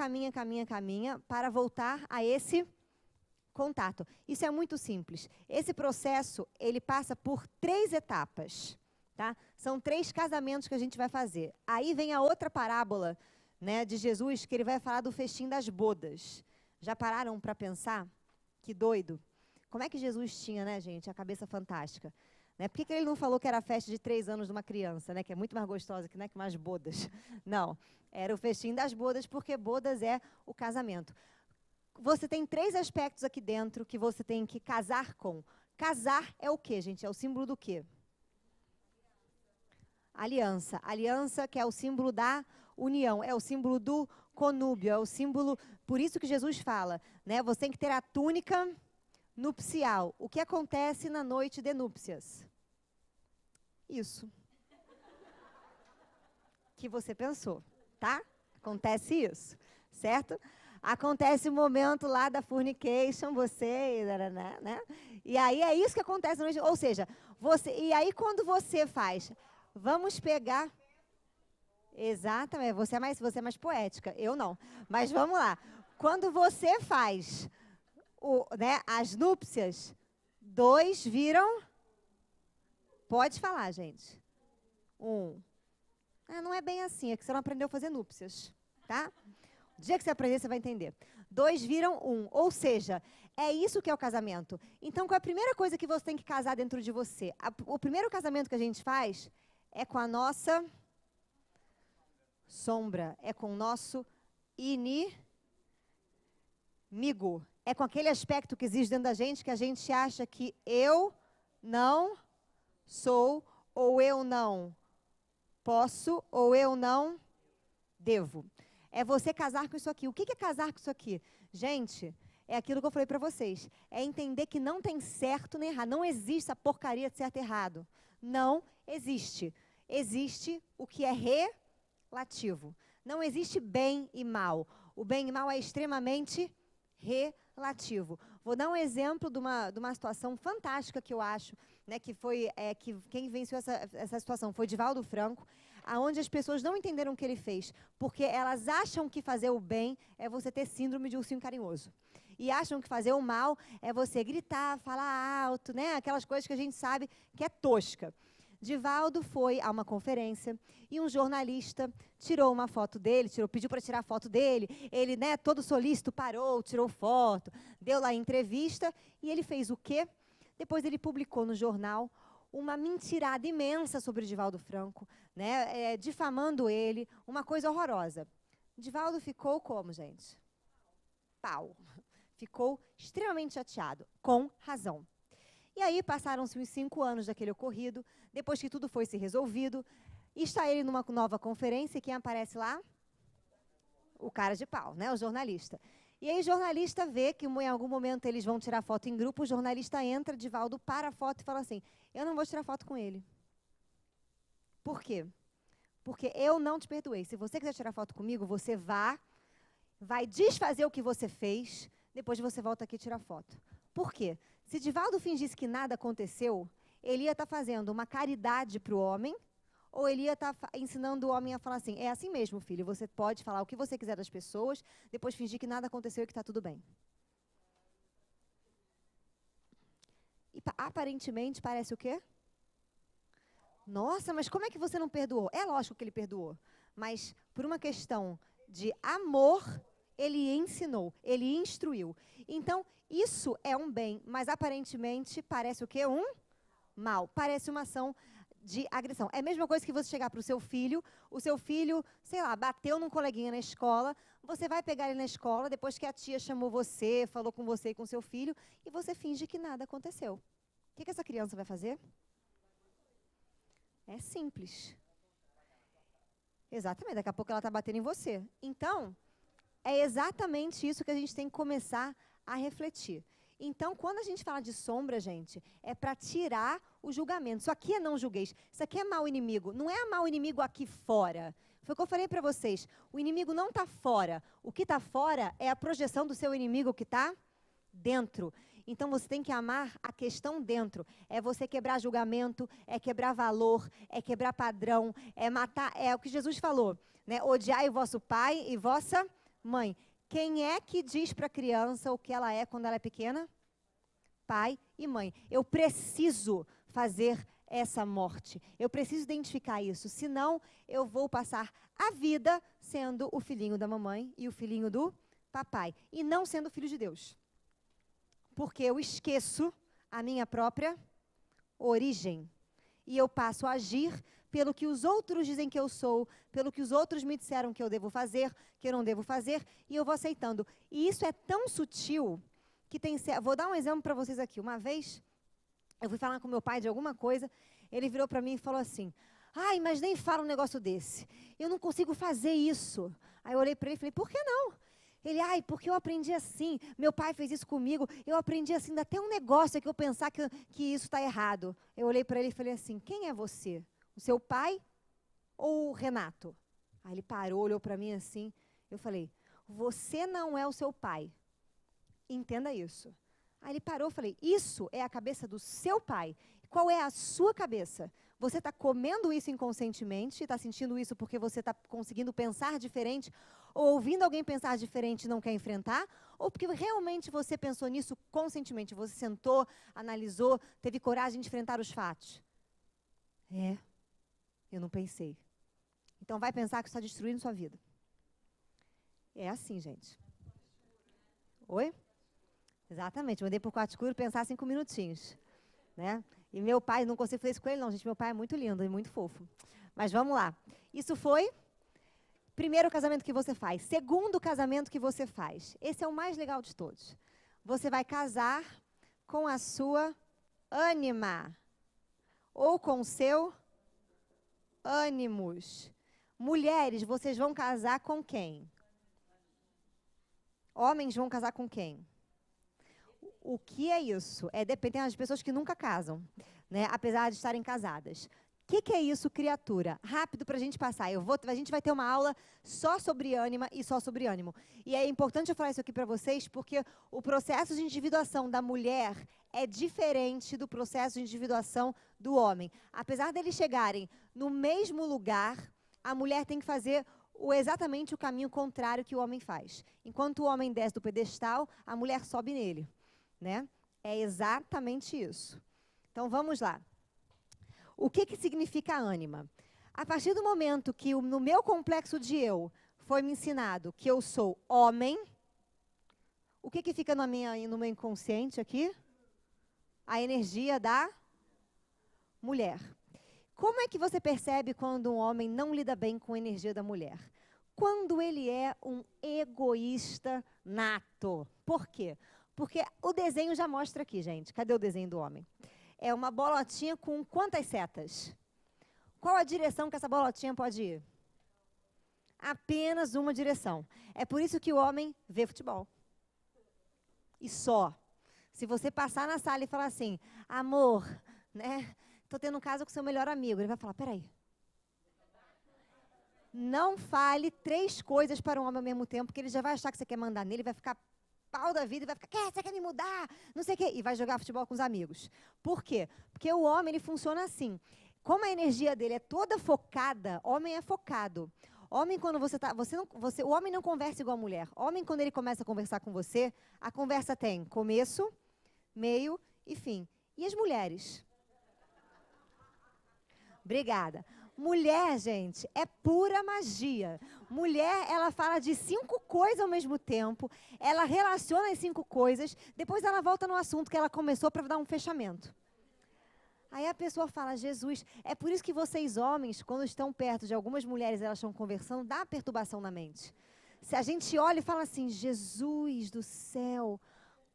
Speaker 1: para voltar a esse contato. Isso é muito simples. Esse processo, ele passa por 3 etapas. Tá? São 3 casamentos que a gente vai fazer. Aí vem a outra parábola, né, de Jesus, que ele vai falar do festim das bodas. Já pararam para pensar? Que doido. Como é que Jesus tinha, né, gente, a cabeça fantástica? Né? Por que ele não falou que era a festa de 3 anos de uma criança, né, que é muito mais gostosa que umas bodas? Não, era o festim das bodas, porque bodas é o casamento. Você tem 3 aspectos aqui dentro que você tem que casar com. Casar é o quê, gente? É o símbolo do quê? Aliança. Aliança, que é o símbolo da união, é o símbolo do conúbio, é o símbolo... Por isso que Jesus fala, né? Você tem que ter a túnica nupcial. O que acontece na noite de núpcias? Isso. Que você pensou, tá? Acontece isso, certo? Acontece o momento lá da fornication, você, né? E aí é isso que acontece na noite. Ou seja, e aí quando você faz, vamos pegar. Exatamente, você é mais poética, eu não. Mas vamos lá. Quando você faz as núpcias, 2 viram. Pode falar, gente. 1. Não é bem assim, é que você não aprendeu a fazer núpcias, tá? O dia que você aprender, você vai entender. 2 viram 1, ou seja, é isso que é o casamento. Então, qual é a primeira coisa que você tem que casar dentro de você? O primeiro casamento que a gente faz é com a nossa sombra, é com o nosso inimigo. É com aquele aspecto que existe dentro da gente que a gente acha que eu não sou, ou eu não posso, ou eu não devo. É você casar com isso aqui. O que é casar com isso aqui? Gente, é aquilo que eu falei para vocês. É entender que não tem certo nem errado. Não existe a porcaria de certo e errado. Não existe. Existe o que é relativo. Não existe bem e mal. O bem e mal é extremamente relativo. Vou dar um exemplo de uma situação fantástica que eu acho, né, que foi que quem venceu essa situação foi Divaldo Franco, aonde as pessoas não entenderam o que ele fez, porque elas acham que fazer o bem é você ter síndrome de ursinho carinhoso. E acham que fazer o mal é você gritar, falar alto, né, aquelas coisas que a gente sabe que é tosca. Divaldo foi a uma conferência e um jornalista tirou uma foto dele, pediu para tirar a foto dele. Ele, né, todo solícito, parou, tirou foto, deu lá a entrevista e ele fez o quê? Depois ele publicou no jornal uma mentirada imensa sobre Divaldo Franco, né, difamando ele, uma coisa horrorosa. Divaldo ficou como, gente? Pau. Ficou extremamente chateado, com razão. E aí passaram-se uns 5 anos daquele ocorrido, depois que tudo foi se resolvido, e está ele numa nova conferência, e quem aparece lá? O cara de pau, né? O jornalista. E aí o jornalista vê que em algum momento eles vão tirar foto em grupo, o jornalista entra, Divaldo para a foto e fala assim, eu não vou tirar foto com ele. Por quê? Porque eu não te perdoei. Se você quiser tirar foto comigo, você vai desfazer o que você fez, depois você volta aqui e tira foto. Por quê? Se Divaldo fingisse que nada aconteceu, ele ia estar fazendo uma caridade para o homem, ou ele ia estar ensinando o homem a falar assim, é assim mesmo, filho, você pode falar o que você quiser das pessoas, depois fingir que nada aconteceu e que está tudo bem. E aparentemente parece o quê? Nossa, mas como é que você não perdoou? É lógico que ele perdoou, mas por uma questão de amor, ele ensinou, ele instruiu. Então, isso é um bem, mas aparentemente parece o quê? Um mal. Parece uma ação de agressão. É a mesma coisa que você chegar para o seu filho, sei lá, bateu num coleguinha na escola, você vai pegar ele na escola, depois que a tia chamou você, falou com você e com seu filho, e você finge que nada aconteceu. O que essa criança vai fazer? É simples. Exatamente, daqui a pouco ela está batendo em você. Então, é exatamente isso que a gente tem que começar a refletir. Então, quando a gente fala de sombra, gente, é para tirar o julgamento. Isso aqui é não julgueis. Isso aqui é mal inimigo. Não é mal inimigo aqui fora. Foi o que eu falei para vocês. O inimigo não está fora. O que está fora é a projeção do seu inimigo que está dentro. Então, você tem que amar a questão dentro. É você quebrar julgamento, é quebrar valor, é quebrar padrão, é matar. É o que Jesus falou, né? Odiai o vosso pai e vossa mãe. Quem é que diz para a criança o que ela é quando ela é pequena? Pai e mãe. Eu preciso fazer essa morte. Eu preciso identificar isso. Senão, eu vou passar a vida sendo o filhinho da mamãe e o filhinho do papai. E não sendo filho de Deus. Porque eu esqueço a minha própria origem. E eu passo a agir pelo que os outros dizem que eu sou, pelo que os outros me disseram que eu devo fazer, que eu não devo fazer, e eu vou aceitando. E isso é tão sutil que tem... Vou dar um exemplo para vocês aqui. Uma vez, eu fui falar com meu pai de alguma coisa, ele virou para mim e falou assim, ai, mas nem fala um negócio desse. Eu não consigo fazer isso. Aí eu olhei para ele e falei, por que não? Ele, ai, porque eu aprendi assim, meu pai fez isso comigo, eu aprendi assim, dá até um negócio que eu pensar que isso está errado. Eu olhei para ele e falei assim, quem é você? O seu pai ou o Renato? Aí ele parou, olhou para mim assim, eu falei, você não é o seu pai, entenda isso. Aí ele parou, eu falei, isso é a cabeça do seu pai. Qual é a sua cabeça? Você está comendo isso inconscientemente, está sentindo isso porque você está conseguindo pensar diferente, ou ouvindo alguém pensar diferente e não quer enfrentar, ou porque realmente você pensou nisso conscientemente, você sentou, analisou, teve coragem de enfrentar os fatos? Eu não pensei. Então vai pensar que está destruindo sua vida. É assim, gente. Oi? Exatamente, mandei para o quarto escuro pensar 5 minutinhos. Né? E meu pai, não consigo fazer isso com ele não, gente, meu pai é muito lindo e muito fofo. Mas vamos lá. Isso foi primeiro casamento que você faz. Segundo casamento que você faz. Esse é o mais legal de todos. Você vai casar com a sua ânima. Ou com o seu ânimos. Mulheres, vocês vão casar com quem? Homens vão casar com quem? O que é isso? Tem as pessoas que nunca casam, né? Apesar de estarem casadas. O que é isso, criatura? Rápido para a gente passar. A gente vai ter uma aula só sobre ânima e só sobre ânimo. E é importante eu falar isso aqui para vocês, porque o processo de individuação da mulher é diferente do processo de individuação do homem. Apesar deles chegarem no mesmo lugar, a mulher tem que fazer exatamente o caminho contrário que o homem faz. Enquanto o homem desce do pedestal, a mulher sobe nele. Né? É exatamente isso. Então, vamos lá. O que significa ânima? A partir do momento que no meu complexo de eu foi me ensinado que eu sou homem, o que fica no meu inconsciente aqui? A energia da mulher. Como é que você percebe quando um homem não lida bem com a energia da mulher? Quando ele é um egoísta nato. Por quê? Porque o desenho já mostra aqui, gente. Cadê o desenho do homem? É uma bolotinha com quantas setas? Qual a direção que essa bolotinha pode ir? Apenas uma direção. É por isso que o homem vê futebol. E só. Se você passar na sala e falar assim, amor, né? Tô tendo um caso com seu melhor amigo. Ele vai falar, peraí. Não fale 3 coisas para um homem ao mesmo tempo, porque ele já vai achar que você quer mandar nele, vai ficar pau da vida e vai ficar, você quer me mudar? Não sei o quê. E vai jogar futebol com os amigos. Por quê? Porque o homem, ele funciona assim. Como a energia dele é toda focada, homem é focado. Homem, quando o homem não conversa igual a mulher. Homem, quando ele começa a conversar com você, a conversa tem começo, meio e fim. E as mulheres? Obrigada. Mulher, gente, é pura magia. Mulher, ela fala de 5 coisas ao mesmo tempo, ela relaciona as 5 coisas, depois ela volta no assunto que ela começou para dar um fechamento. Aí a pessoa fala, Jesus, é por isso que vocês homens, quando estão perto de algumas mulheres, elas estão conversando, dá perturbação na mente. Se a gente olha e fala assim, Jesus do céu,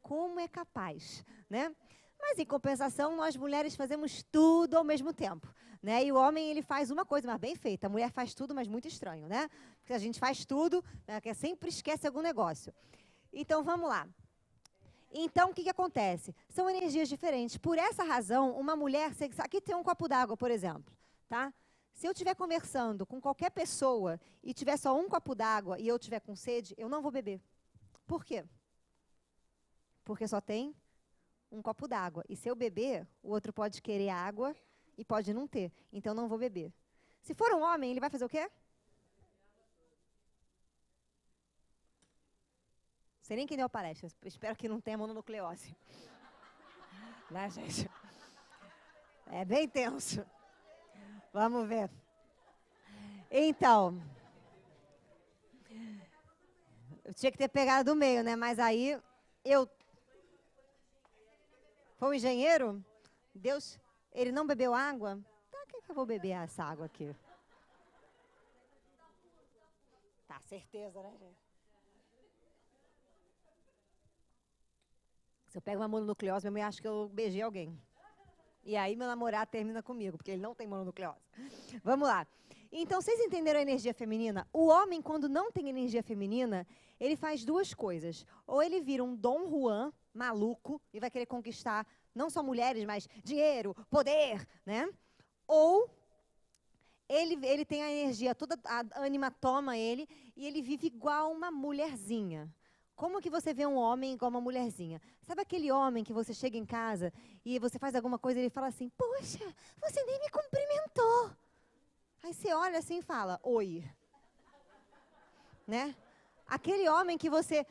Speaker 1: como é capaz, né? Mas, em compensação, nós mulheres fazemos tudo ao mesmo tempo. Né? E o homem, ele faz uma coisa, mas bem feita. A mulher faz tudo, mas muito estranho, né? Porque a gente faz tudo, né? Que sempre esquece algum negócio. Então, vamos lá. Então, o que acontece? São energias diferentes. Por essa razão, uma mulher... Aqui tem um copo d'água, por exemplo. Tá? Se eu estiver conversando com qualquer pessoa e tiver só um copo d'água e eu estiver com sede, eu não vou beber. Por quê? Porque só tem um copo d'água. E se eu beber, o outro pode querer água e pode não ter. Então, não vou beber. Se for um homem, ele vai fazer o quê? Sei nem quem deu a palestra. Espero que não tenha mononucleose. Né, gente? É bem tenso. Vamos ver. Então, eu tinha que ter pegado do meio, né? Mas aí, foi um engenheiro? Deus, ele não bebeu água? Tá, que eu vou beber essa água aqui? Tá, certeza, né, gente? Se eu pego uma mononucleose, minha mãe acha que eu beijei alguém. E aí meu namorado termina comigo, porque ele não tem mononucleose. Vamos lá. Então, vocês entenderam a energia feminina? O homem, quando não tem energia feminina, ele faz duas coisas. Ou ele vira um Dom Juan maluco e vai querer conquistar não só mulheres, mas dinheiro, poder, né? Ou ele tem a energia, toda a ânima toma ele e ele vive igual uma mulherzinha. Como que você vê um homem igual uma mulherzinha? Sabe aquele homem que você chega em casa e você faz alguma coisa e ele fala assim, poxa, você nem me cumprimentou. Aí você olha assim e fala, oi. Né? Aquele homem que você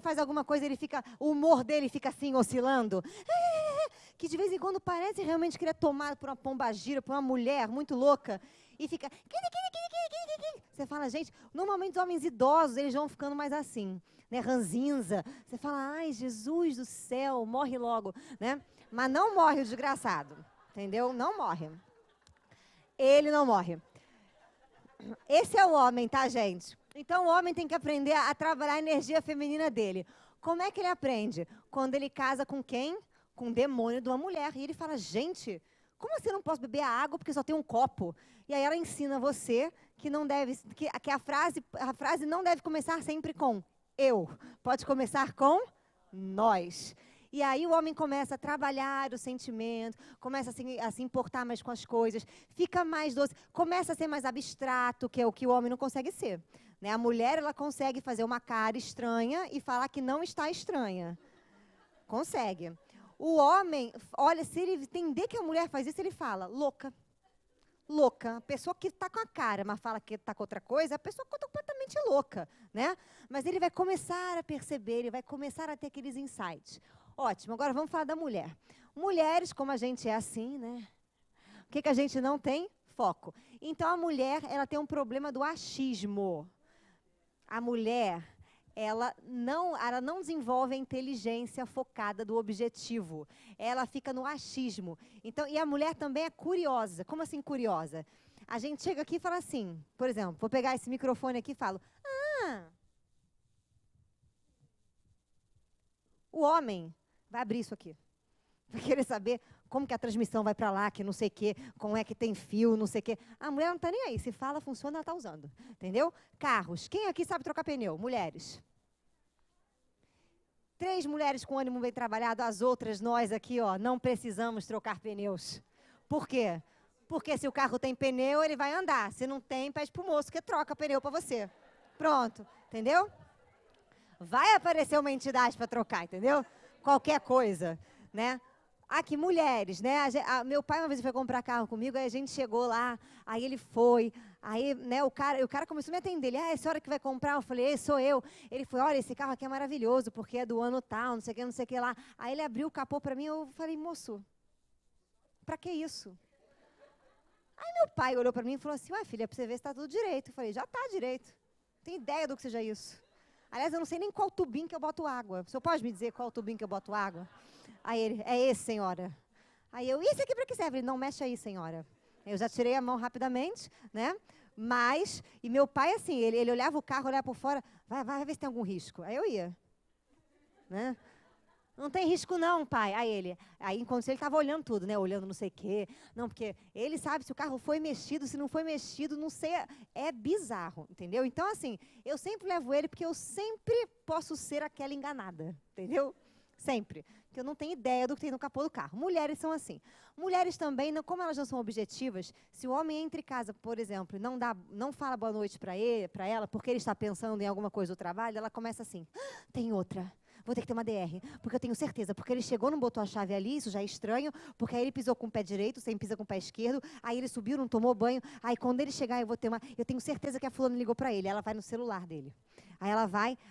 Speaker 1: faz alguma coisa, o humor dele fica assim, oscilando. Que de vez em quando parece realmente que ele é tomado por uma pombagira, por uma mulher muito louca. E fica... Você fala, gente, normalmente os homens idosos, eles vão ficando mais assim, né? Ranzinza. Você fala, ai, Jesus do céu, morre logo, né? Mas não morre o desgraçado, entendeu? Não morre. Ele não morre. Esse é o homem, tá, gente? Então, o homem tem que aprender a trabalhar a energia feminina dele. Como é que ele aprende? Quando ele casa com quem? Com o demônio de uma mulher. E ele fala, gente, como assim eu não posso beber a água porque só tem um copo? E aí ela ensina você que não deve, que a frase não deve começar sempre com eu. Pode começar com nós. E aí o homem começa a trabalhar o sentimento, começa a se importar mais com as coisas, fica mais doce, começa a ser mais abstrato, que é o que o homem não consegue ser. Né? A mulher, ela consegue fazer uma cara estranha e falar que não está estranha. Consegue. O homem, olha, se ele entender que a mulher faz isso, ele fala, louca. Louca. A pessoa que está com a cara, mas fala que está com outra coisa, a pessoa está completamente louca. Né? Mas ele vai começar a perceber, ele vai começar a ter aqueles insights. Ótimo, agora vamos falar da mulher. Mulheres, como a gente é assim, né? O que a gente não tem? Foco. Então, a mulher, ela tem um problema do achismo. A mulher, ela não desenvolve a inteligência focada do objetivo. Ela fica no achismo. Então, e a mulher também é curiosa. Como assim curiosa? A gente chega aqui e fala assim, por exemplo, vou pegar esse microfone aqui e falo, o homem vai abrir isso aqui. Vai querer saber como que a transmissão vai para lá, que não sei o quê, como é que tem fio, não sei o quê. A mulher não está nem aí. Se fala, funciona, ela está usando. Entendeu? Carros. Quem aqui sabe trocar pneu? Mulheres. 3 mulheres com ânimo bem trabalhado, as outras, nós aqui, ó, não precisamos trocar pneus. Por quê? Porque se o carro tem pneu, ele vai andar. Se não tem, pede para o moço que troca pneu para você. Pronto. Entendeu? Vai aparecer uma entidade para trocar, entendeu? Qualquer coisa, né? Aqui, mulheres, né? Meu pai uma vez foi comprar carro comigo, aí a gente chegou lá, aí ele foi, aí, né, o cara começou a me atender. Ele, essa hora que vai comprar? Eu falei, sou eu. Ele foi, olha, esse carro aqui é maravilhoso, porque é do ano tal, não sei o que lá. Aí ele abriu o capô para mim, eu falei, moço, para que isso? Aí meu pai olhou para mim e falou assim, ué, filha, para você ver se está tudo direito. Eu falei, já está direito. Não tenho ideia do que seja isso. Aliás, eu não sei nem qual tubinho que eu boto água. O senhor pode me dizer qual tubinho que eu boto água? Aí ele, é esse, senhora. Aí eu, isso aqui para que serve? Ele, não mexe aí, senhora. Eu já tirei a mão rapidamente, né? Mas, e meu pai, assim, ele olhava o carro, olhava por fora, vai ver se tem algum risco. Aí eu ia. Né? Não tem risco não, pai. Aí enquanto ele estava olhando tudo, né? Olhando não sei o quê. Não, porque ele sabe se o carro foi mexido, se não foi mexido, não sei. É bizarro, entendeu? Então, assim, eu sempre levo ele porque eu sempre posso ser aquela enganada, entendeu? Sempre. Porque eu não tenho ideia do que tem no capô do carro. Mulheres são assim. Mulheres também, como elas não são objetivas, se o homem entra em casa, por exemplo, e não fala boa noite para ela, porque ele está pensando em alguma coisa do trabalho, ela começa assim, tem outra. Vou ter que ter uma DR, porque eu tenho certeza, porque ele chegou, não botou a chave ali, isso já é estranho, porque aí ele pisou com o pé direito, sem pisa com o pé esquerdo, aí ele subiu, não tomou banho, aí quando ele chegar eu tenho certeza que a fulana ligou para ele, ela vai no celular dele.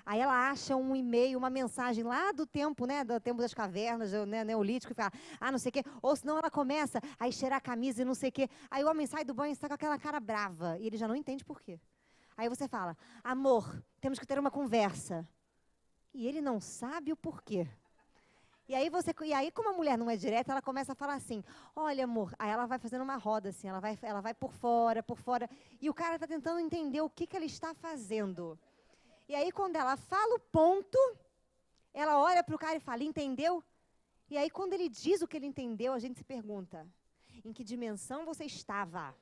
Speaker 1: Aí ela acha um e-mail, uma mensagem lá do tempo, né, do tempo das cavernas, né, neolítico, e fala, não sei o quê, ou senão ela começa a cheirar a camisa e não sei o quê, aí o homem sai do banho e está com aquela cara brava, e ele já não entende por quê. Aí você fala, amor, temos que ter uma conversa. E ele não sabe o porquê. E aí, como a mulher não é direta, ela começa a falar assim, olha, amor, aí ela vai fazendo uma roda assim, ela vai por fora, e o cara está tentando entender o que ela está fazendo. E aí, quando ela fala o ponto, ela olha para o cara e fala, entendeu? E aí, quando ele diz o que ele entendeu, a gente se pergunta, em que dimensão você estava?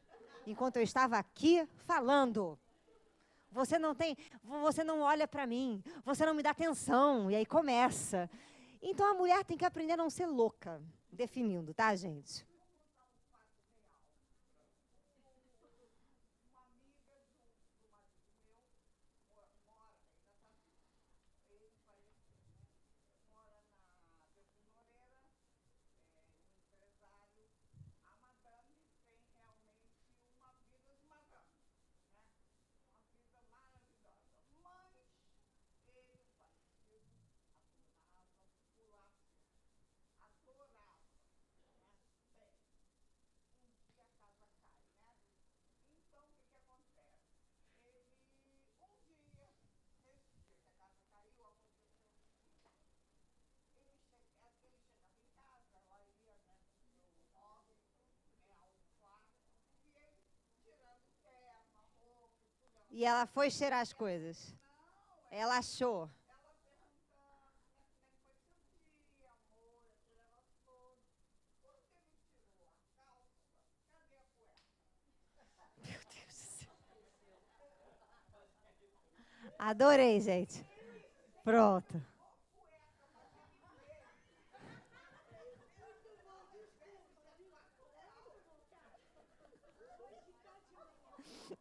Speaker 1: enquanto eu estava aqui falando. Você não olha para mim, você não me dá atenção, e aí começa. Então a mulher tem que aprender a não ser louca, definindo, tá, gente? E ela foi cheirar as coisas. Ela achou. Meu Deus do céu. Adorei, gente. Pronto.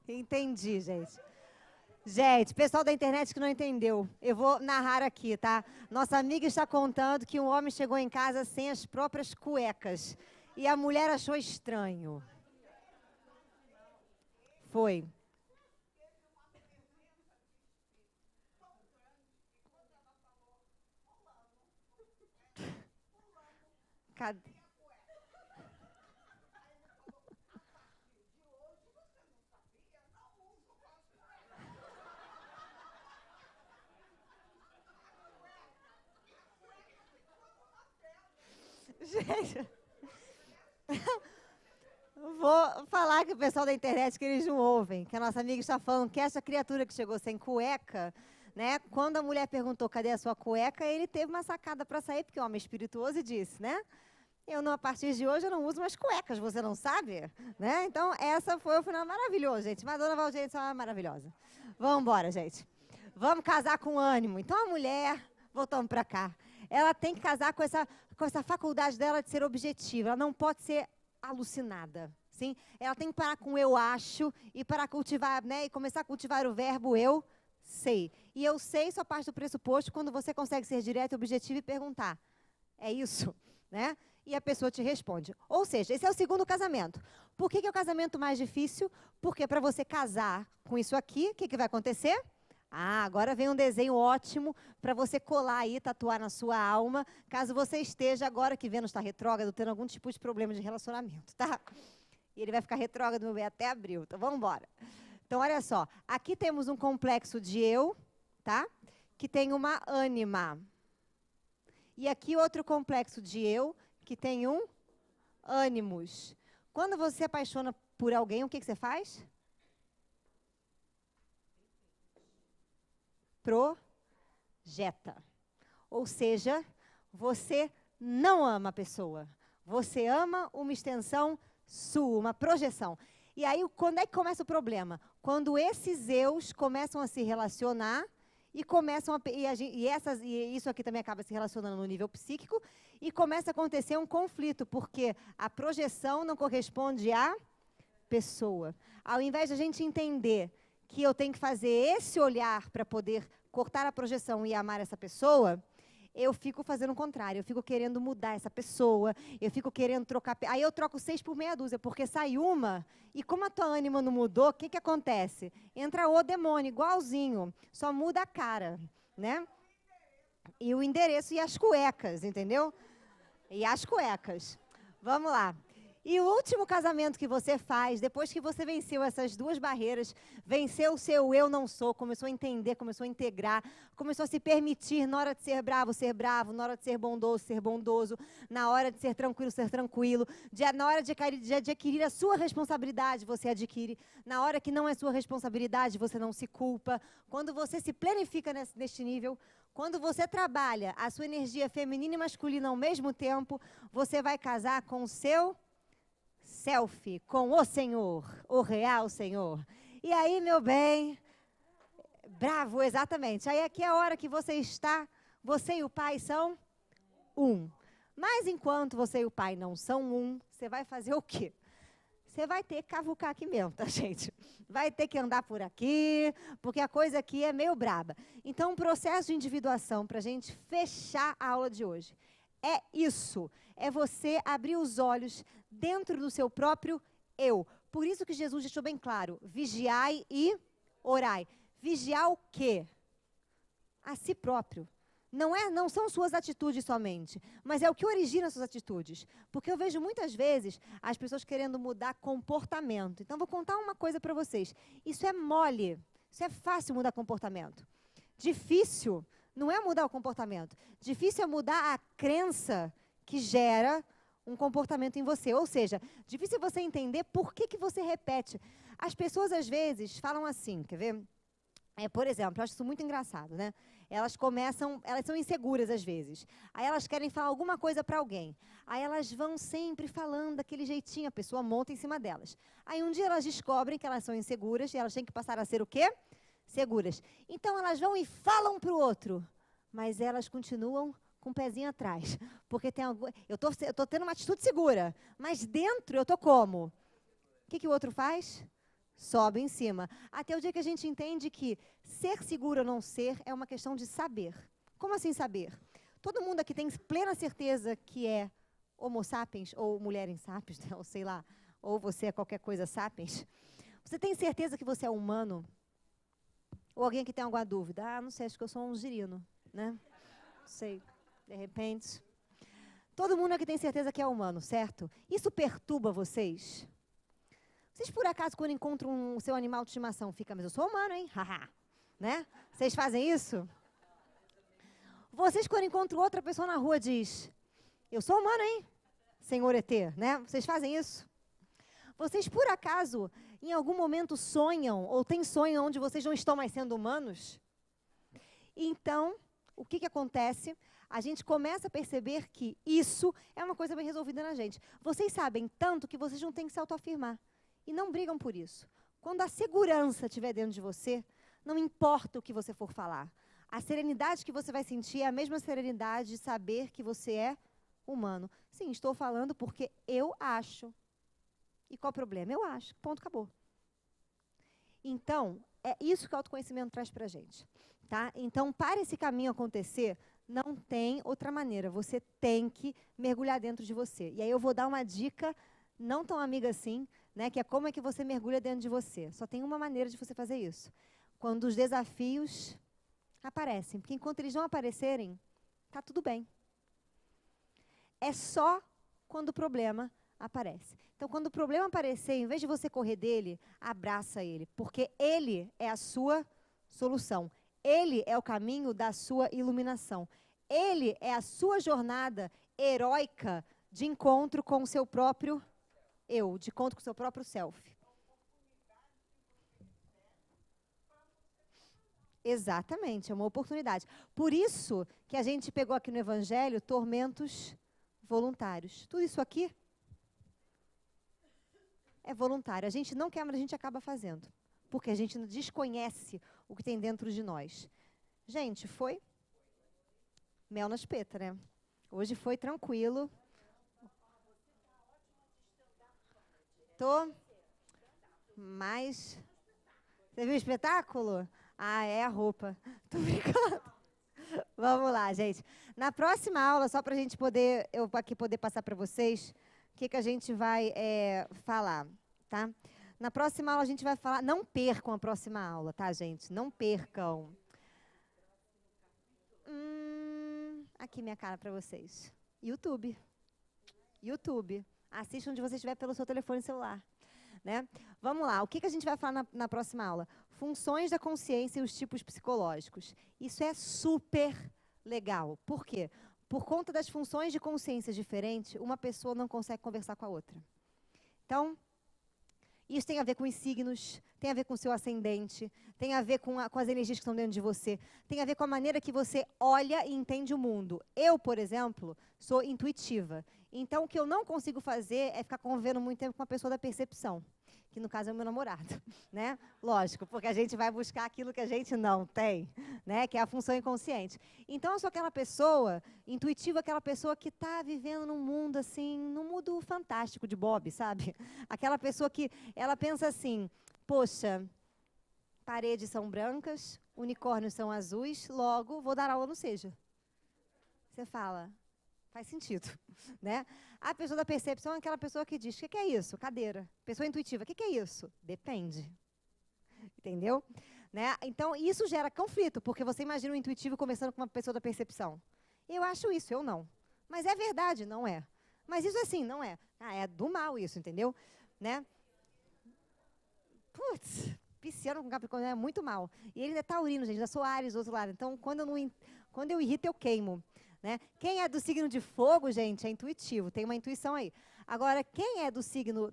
Speaker 1: Entendi, gente. Gente, pessoal da internet que não entendeu, eu vou narrar aqui, tá? Nossa amiga está contando que um homem chegou em casa sem as próprias cuecas e a mulher achou estranho. Foi. Cadê? Gente, vou falar que o pessoal da internet que eles não ouvem, que a nossa amiga está falando que essa criatura que chegou sem cueca, né? Quando a mulher perguntou cadê a sua cueca, ele teve uma sacada para sair, porque é um homem espirituoso e disse, né? Eu não, a partir de hoje eu não uso mais cuecas, você não sabe? Né? Então, essa foi o final maravilhoso, gente. Madonna Valdir é maravilhosa. Vamos embora, gente. Vamos casar com ânimo. Então, a mulher, voltamos para cá, ela tem que casar com essa faculdade dela de ser objetiva. Ela não pode ser alucinada. Sim? Ela tem que parar com eu acho e parar cultivar, né? E começar a cultivar o verbo eu sei. E eu sei só parte do pressuposto quando você consegue ser direto e objetivo e perguntar. É isso? Né? E a pessoa te responde. Ou seja, esse é o segundo casamento. Por que é o casamento mais difícil? Porque para você casar com isso aqui, o que vai acontecer? Ah, agora vem um desenho ótimo para você colar aí, tatuar na sua alma, caso você esteja, agora que Vênus está retrógrado, tendo algum tipo de problema de relacionamento, tá? E ele vai ficar retrógrado meu bem, até abril, então vamos embora. Então, olha só, aqui temos um complexo de eu, tá? Que tem uma ânima. E aqui outro complexo de eu, que tem um ânimos. Quando você se apaixona por alguém, o que você faz? Projeta. Ou seja, você não ama a pessoa. Você ama uma extensão sua, uma projeção. E aí, quando é que começa o problema? Quando esses eus começam a se relacionar e começam a, e isso aqui também acaba se relacionando no nível psíquico e começa a acontecer um conflito, porque a projeção não corresponde à pessoa. Ao invés de a gente entender que eu tenho que fazer esse olhar para poder cortar a projeção e amar essa pessoa, eu fico fazendo o contrário, eu fico querendo mudar essa pessoa, eu fico querendo trocar... Aí eu troco 6 por meia dúzia, porque sai uma, e como a tua ânima não mudou, o que acontece? Entra o demônio, igualzinho, só muda a cara, né? E o endereço e as cuecas, entendeu? E as cuecas. Vamos lá. E o último casamento que você faz, depois que você venceu essas duas barreiras, venceu o seu eu não sou, começou a entender, começou a integrar, começou a se permitir, na hora de ser bravo, na hora de ser bondoso, na hora de ser tranquilo, na hora de adquirir a sua responsabilidade, você adquire, na hora que não é sua responsabilidade, você não se culpa. Quando você se planifica neste nível, quando você trabalha a sua energia feminina e masculina ao mesmo tempo, você vai casar com o seu selfie com o Senhor, o real Senhor. E aí, meu bem, bravo, exatamente. Aí aqui é a hora que você e o Pai são um. Mas enquanto você e o Pai não são um, você vai fazer o quê? Você vai ter que cavucar aqui mesmo, tá, gente? Vai ter que andar por aqui, porque a coisa aqui é meio braba. Então, um processo de individuação, para a gente fechar a aula de hoje, é isso. É você abrir os olhos dentro do seu próprio eu. Por isso que Jesus deixou bem claro, vigiai e orai. Vigiar o quê? A si próprio. Não são suas atitudes somente, mas é o que origina suas atitudes. Porque eu vejo muitas vezes as pessoas querendo mudar comportamento. Então, vou contar uma coisa para vocês. Isso é mole, isso é fácil mudar comportamento. Difícil não é mudar o comportamento. Difícil é mudar a crença que gera um comportamento em você. Ou seja, difícil é você entender por que você repete. As pessoas, às vezes, falam assim, quer ver? Por exemplo, eu acho isso muito engraçado, né? Elas são inseguras às vezes. Aí elas querem falar alguma coisa para alguém. Aí elas vão sempre falando daquele jeitinho, a pessoa monta em cima delas. Aí um dia elas descobrem que elas são inseguras e elas têm que passar a ser o quê? Seguras. Então elas vão e falam para o outro, mas elas continuam com o pezinho atrás. Porque eu tô tendo uma atitude segura, mas dentro eu tô como? O que o outro faz? Sobe em cima. Até o dia que a gente entende que ser seguro ou não ser é uma questão de saber. Como assim saber? Todo mundo aqui tem plena certeza que é homo sapiens, ou mulher em sapiens, né? Ou sei lá, ou você é qualquer coisa sapiens. Você tem certeza que você é humano? Ou alguém que tem alguma dúvida? Ah, não sei, acho que eu sou um girino, né? Não sei, de repente. Todo mundo aqui tem certeza que é humano, certo? Isso perturba vocês? Vocês, por acaso, quando encontram o seu animal de estimação, ficam, mas eu sou humano, hein? Haha. Né? Vocês fazem isso? Vocês, quando encontram outra pessoa na rua, diz, eu sou humano, hein? Senhor ET, né? Vocês fazem isso? Vocês, por acaso, em algum momento sonham, ou têm sonho onde vocês não estão mais sendo humanos? Então, o que acontece? A gente começa a perceber que isso é uma coisa bem resolvida na gente. Vocês sabem tanto que vocês não têm que se autoafirmar. E não brigam por isso. Quando a segurança estiver dentro de você, não importa o que você for falar. A serenidade que você vai sentir é a mesma serenidade de saber que você é humano. Sim, estou falando porque eu acho. E qual o problema? Eu acho. Ponto, acabou. Então, é isso que o autoconhecimento traz para a gente. Tá? Então, para esse caminho acontecer, não tem outra maneira. Você tem que mergulhar dentro de você. E aí eu vou dar uma dica, não tão amiga assim, né, que é como é que você mergulha dentro de você. Só tem uma maneira de você fazer isso. Quando os desafios aparecem. Porque enquanto eles não aparecerem, está tudo bem. É só quando o problema aparece. Então, quando o problema aparecer, em vez de você correr dele, abraça ele. Porque ele é a sua solução. Ele é o caminho da sua iluminação. Ele é a sua jornada heróica de encontro com o seu próprio eu, de encontro com o seu próprio self. Exatamente, é uma oportunidade. Por isso que a gente pegou aqui no Evangelho tormentos voluntários. Tudo isso aqui é voluntário. A gente não quer, mas a gente acaba fazendo. Porque a gente desconhece o que tem dentro de nós. Gente, foi mel na espeta, né? Hoje foi tranquilo. Mas... Você viu o espetáculo? Ah, é a roupa. Tô brincando. Vamos lá, gente. Na próxima aula, só para a gente poder, eu aqui poder passar para vocês, o que a gente vai falar, tá? Na próxima aula a gente vai falar, não percam a próxima aula, tá, gente? Não percam. Aqui minha cara para vocês. YouTube. YouTube. Assista onde você estiver pelo seu telefone celular. Né? Vamos lá, o que a gente vai falar na próxima aula? Funções da consciência e os tipos psicológicos. Isso é super legal. Por quê? Por conta das funções de consciência diferentes, uma pessoa não consegue conversar com a outra. Então, Isso tem a ver com os signos, tem a ver com o seu ascendente, tem a ver com as energias que estão dentro de você, tem a ver com a maneira que você olha e entende o mundo. Eu, por exemplo, sou intuitiva. Então, o que eu não consigo fazer é ficar convivendo muito tempo com uma pessoa da percepção, que no caso é o meu namorado, né? Lógico, porque a gente vai buscar aquilo que a gente não tem, né? Que é a função inconsciente. Então, eu sou aquela pessoa intuitiva, aquela pessoa que está vivendo num mundo assim, num mundo fantástico de Bob, sabe? Aquela pessoa que ela pensa assim, poxa, paredes são brancas, unicórnios são azuis, logo vou dar aula no Seja. Você fala, faz sentido, né? A pessoa da percepção é aquela pessoa que diz, o que é isso? Cadeira. Pessoa intuitiva, o que é isso? Depende. Entendeu? Né? Então, isso gera conflito, porque você imagina um intuitivo conversando com uma pessoa da percepção. Eu acho isso, eu não. Mas é verdade, não é. Mas isso assim, não é. Ah, é do mal isso, entendeu? Né? Putz, Pisciano com Capricórnio é muito mal. E ele é taurino, gente, eu sou Áries do outro lado. Então, quando eu irrito, eu queimo. Né? Quem é do signo de fogo, gente, é intuitivo, tem uma intuição aí. Agora, quem é do signo,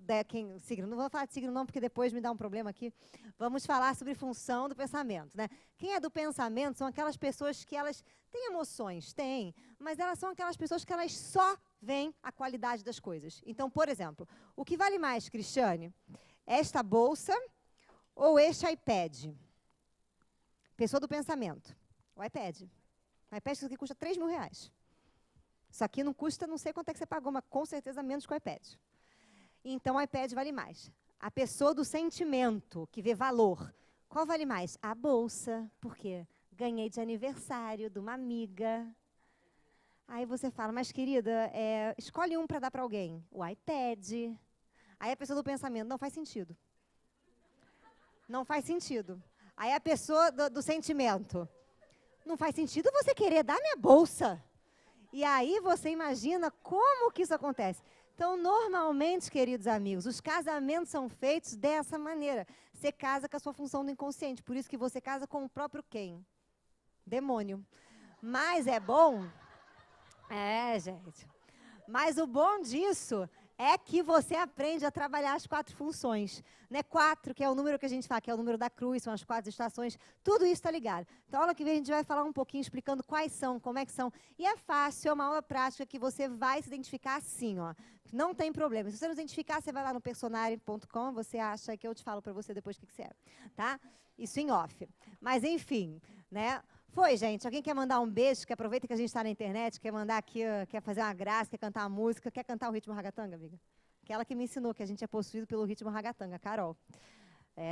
Speaker 1: não vou falar de signo não, porque depois me dá um problema aqui. Vamos falar sobre função do pensamento. Né? Quem é do pensamento são aquelas pessoas que elas têm emoções, têm, mas elas são aquelas pessoas que elas só veem a qualidade das coisas. Então, por exemplo, o que vale mais, Cristiane? Esta bolsa ou este iPad? Pessoa do pensamento, o iPad. O iPad isso aqui custa R$3.000. Isso aqui não custa, não sei quanto é que você pagou, mas com certeza menos que o iPad. Então, o iPad vale mais. A pessoa do sentimento, que vê valor, qual vale mais? A bolsa. Por quê? Ganhei de aniversário de uma amiga. Aí você fala, mas querida, escolhe um para dar para alguém. O iPad. Aí a pessoa do pensamento, não faz sentido. Não faz sentido. Aí a pessoa do sentimento, não faz sentido você querer dar minha bolsa. E aí você imagina como que isso acontece. Então, normalmente, queridos amigos, os casamentos são feitos dessa maneira. Você casa com a sua função do inconsciente. Por isso que você casa com o próprio quem? Demônio. Mas é bom... gente. Mas o bom disso é que você aprende a trabalhar as 4 funções. Né? 4, que é o número que a gente fala, que é o número da cruz, são as 4 estações, tudo isso está ligado. Então, a aula que vem a gente vai falar um pouquinho, explicando quais são, como é que são. E é fácil, é uma aula prática que você vai se identificar assim, ó. Não tem problema. Se você não se identificar, você vai lá no personare.com, você acha que eu te falo para você depois o que você é. Tá? Isso em off. Mas, enfim, né? Foi, gente. Alguém quer mandar um beijo? Que aproveita que a gente está na internet, quer mandar aqui, quer fazer uma graça, quer cantar uma música, quer cantar o ritmo ragatanga, amiga? Aquela que me ensinou que a gente é possuído pelo ritmo ragatanga, Carol.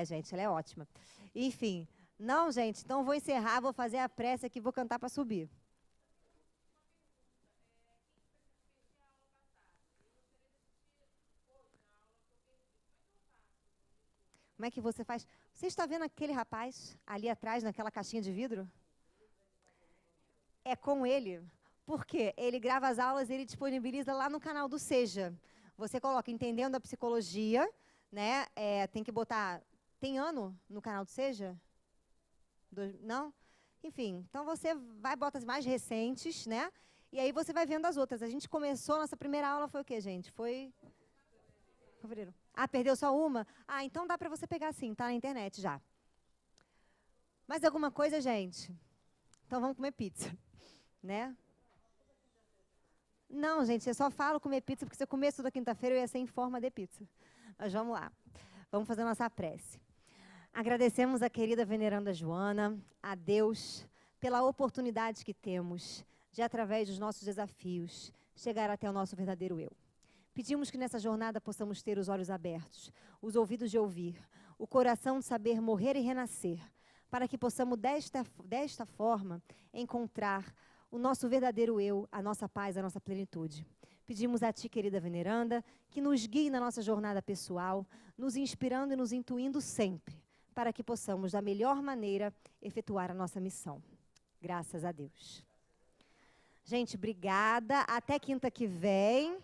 Speaker 1: Gente, ela é ótima. Enfim, não, gente, então vou encerrar, vou fazer a prece aqui, vou cantar para subir. Como é que você faz? Você está vendo aquele rapaz ali atrás, naquela caixinha de vidro? É com ele. Por quê? Ele grava as aulas e ele disponibiliza lá no canal do Seja. Você coloca Entendendo a Psicologia, né? Tem que botar... Tem ano no canal do Seja? Não? Enfim, então você vai, bota as mais recentes, né? E aí você vai vendo as outras. A gente começou, nossa primeira aula foi o quê, gente? Foi... fevereiro. Ah, perdeu só uma? Ah, então dá para você pegar sim, tá na internet já. Mais alguma coisa, gente? Então vamos comer pizza, né? Não, gente, eu só falo comer pizza porque se eu comesse toda quinta-feira eu ia ser em forma de pizza. Mas vamos lá. Vamos fazer a nossa prece. Agradecemos a querida veneranda Joana, a Deus, pela oportunidade que temos de, através dos nossos desafios, chegar até o nosso verdadeiro eu. Pedimos que nessa jornada possamos ter os olhos abertos, os ouvidos de ouvir, o coração de saber morrer e renascer, para que possamos, desta forma, encontrar o nosso verdadeiro eu, a nossa paz, a nossa plenitude. Pedimos a Ti, querida veneranda, que nos guie na nossa jornada pessoal, nos inspirando e nos intuindo sempre, para que possamos, da melhor maneira, efetuar a nossa missão. Graças a Deus. Gente, obrigada. Até quinta que vem.